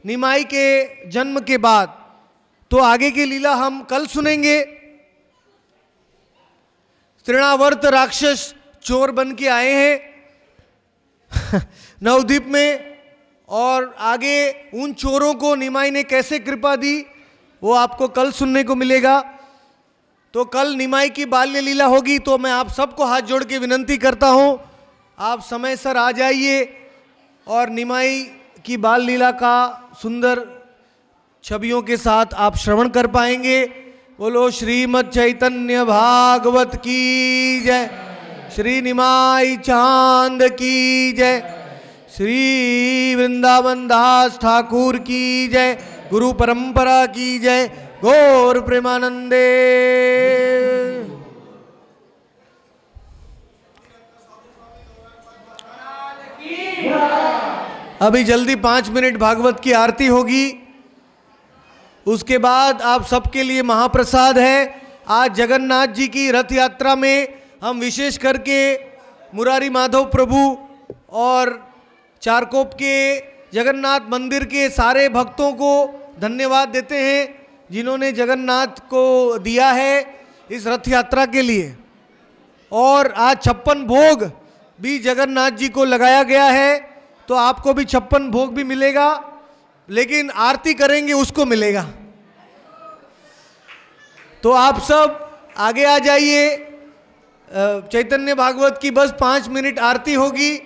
निमाई के जन्म के बाद। तो आगे की लीला हम कल सुनेंगे। तृणावर्त राक्षस चोर बन के आए हैं नवद्वीप में, और आगे उन चोरों को निमाई ने कैसे कृपा दी वो आपको कल सुनने को मिलेगा। तो कल निमाई की बाल्य लीला होगी। तो मैं आप सबको हाथ जोड़ के विनंती करता हूँ आप समय सर आ जाइए और निमाई की बाल लीला का सुंदर छवियों के साथ आप श्रवण कर पाएंगे। बोलो श्रीमद् चैतन्य भागवत की जय, श्री निमाई चांद की जय, श्री वृंदावन दास ठाकुर की जय, गुरु परंपरा की जय, गौर प्रेमानंदे। अभी जल्दी 5 मिनट भागवत की आरती होगी। उसके बाद आप सबके लिए महाप्रसाद है। आज जगन्नाथ जी की रथ यात्रा में हम विशेष करके मुरारी माधव प्रभु और चारकोप के जगन्नाथ मंदिर के सारे भक्तों को धन्यवाद देते हैं जिन्होंने जगन्नाथ को दिया है इस रथ यात्रा के लिए। और आज 56 भोग भी जगन्नाथ जी को लगाया गया है, तो आपको भी 56 भोग भी मिलेगा, लेकिन आरती करेंगे उसको मिलेगा। तो आप सब आगे आ जाइए। चैतन्य भागवत की बस 5 मिनट आरती होगी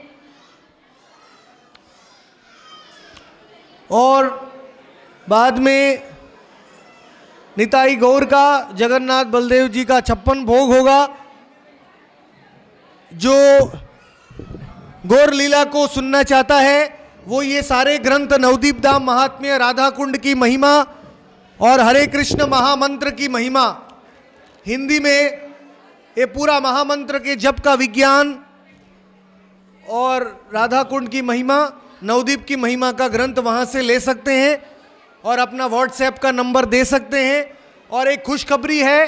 और बाद में निताई गौर का जगन्नाथ बलदेव जी का 56 भोग होगा। जो गौर लीला को सुनना चाहता है वो ये सारे ग्रंथ नवदीप धाम महात्म्य, राधा कुंड की महिमा और हरे कृष्ण महामंत्र की महिमा, हिंदी में ये पूरा महामंत्र के जप का विज्ञान और राधा कुंड की महिमा, नवदीप की महिमा का ग्रंथ वहाँ से ले सकते हैं और अपना व्हाट्सएप का नंबर दे सकते हैं। और एक खुशखबरी है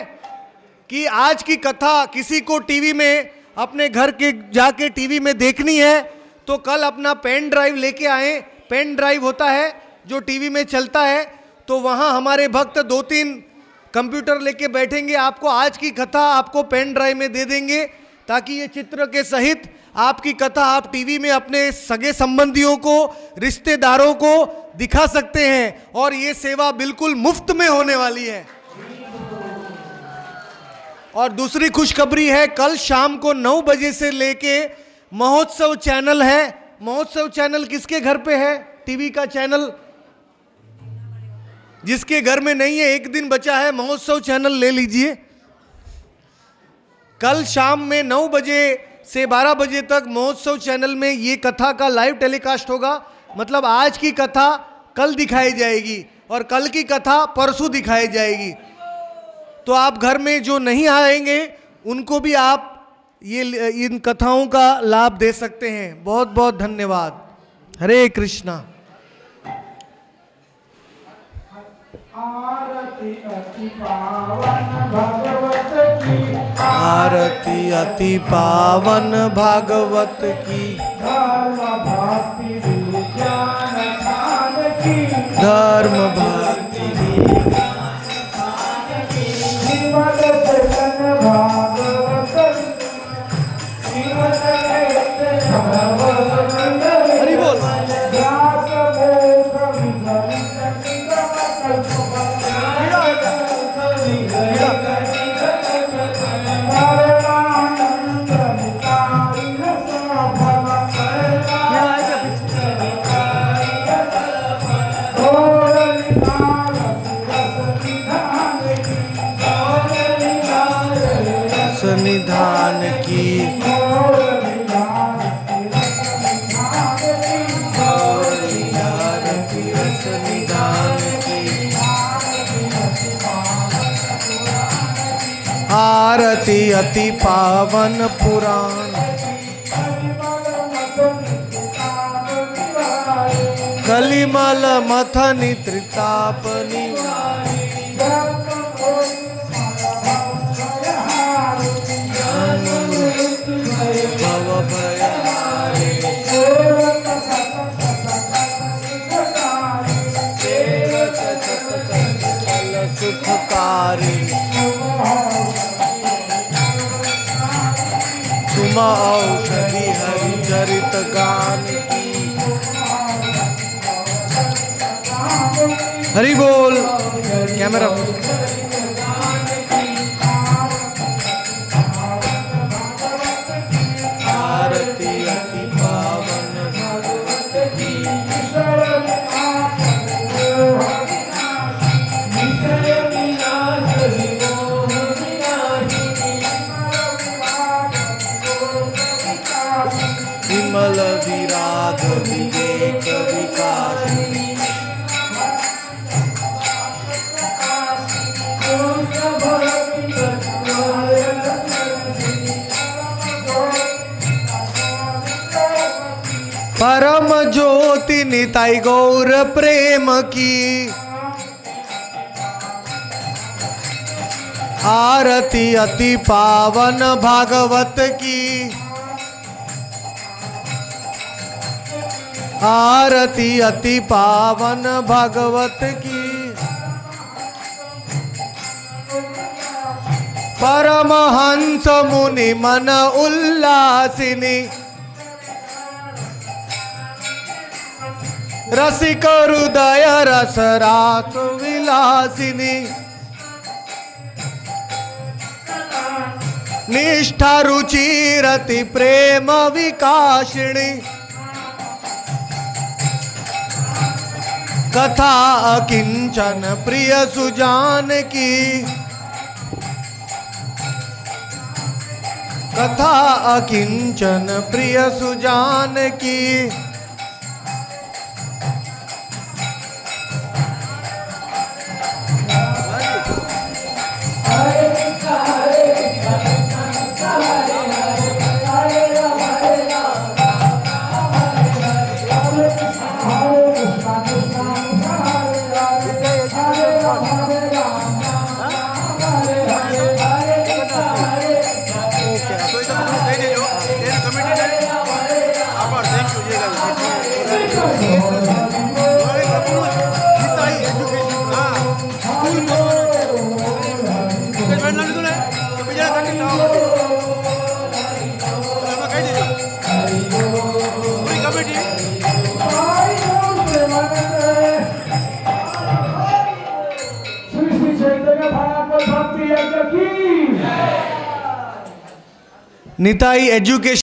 कि आज की कथा किसी को टीवी में अपने घर के जाके टीवी में देखनी है तो कल अपना पेन ड्राइव लेके आएँ। पेन ड्राइव होता है जो टीवी में चलता है, तो वहाँ हमारे भक्त 2-3 कंप्यूटर लेके बैठेंगे, आपको आज की कथा आपको पेन ड्राइव में दे देंगे ताकि ये चित्र के सहित आपकी कथा आप टीवी में अपने सगे संबंधियों को, रिश्तेदारों को दिखा सकते हैं। और ये सेवा बिल्कुल मुफ्त में होने वाली है। और दूसरी खुशखबरी है, कल शाम को 9 बजे से लेके महोत्सव चैनल है। महोत्सव चैनल किसके घर पे है? टीवी का चैनल जिसके घर में नहीं है, एक दिन बचा है, महोत्सव चैनल ले लीजिए। कल शाम में 9 बजे से 12 बजे तक महोत्सव चैनल में ये कथा का लाइव टेलीकास्ट होगा। मतलब आज की कथा कल दिखाई जाएगी और कल की कथा परसों दिखाई जाएगी। तो आप घर में जो नहीं आएंगे उनको भी आप ये इन कथाओं का लाभ दे सकते हैं। बहुत बहुत धन्यवाद। हरे कृष्णा। आरती अति पावन भागवत की, आरती अति पावन भागवत की, धर्म भक्ति विज्ञान ध्यान की, धर्म भक्ति श्रीमद् चैतन्य भागवत, श्रीमद् चैतन्य भागवत, हरि बोल। व्यास मोक्ष विधि निधान की, आरती अति पावन पुराण, कलिमल मथनि त्रिताप निवारी, भव भयहारी, सुखकारी, तुम औषधि हरि चरित गान की। हरि बोल। कैमरा आरती अति पावन भगवत की, विमल विराग विवेक विकास, परम ज्योति निताई गौर प्रेम की, आरती अति पावन भागवत की, आरती अति पावन भागवत की। परमहंस मुनि मन उल्लासिनी, रसिक हृदय रस रास विलासिनी। निष्ठा रुचि रति प्रेम विकासिनी, कथा अकिंचन प्रिय सुजान की, कथा अकिंचन प्रिय सुजान की। निताई एजुकेशन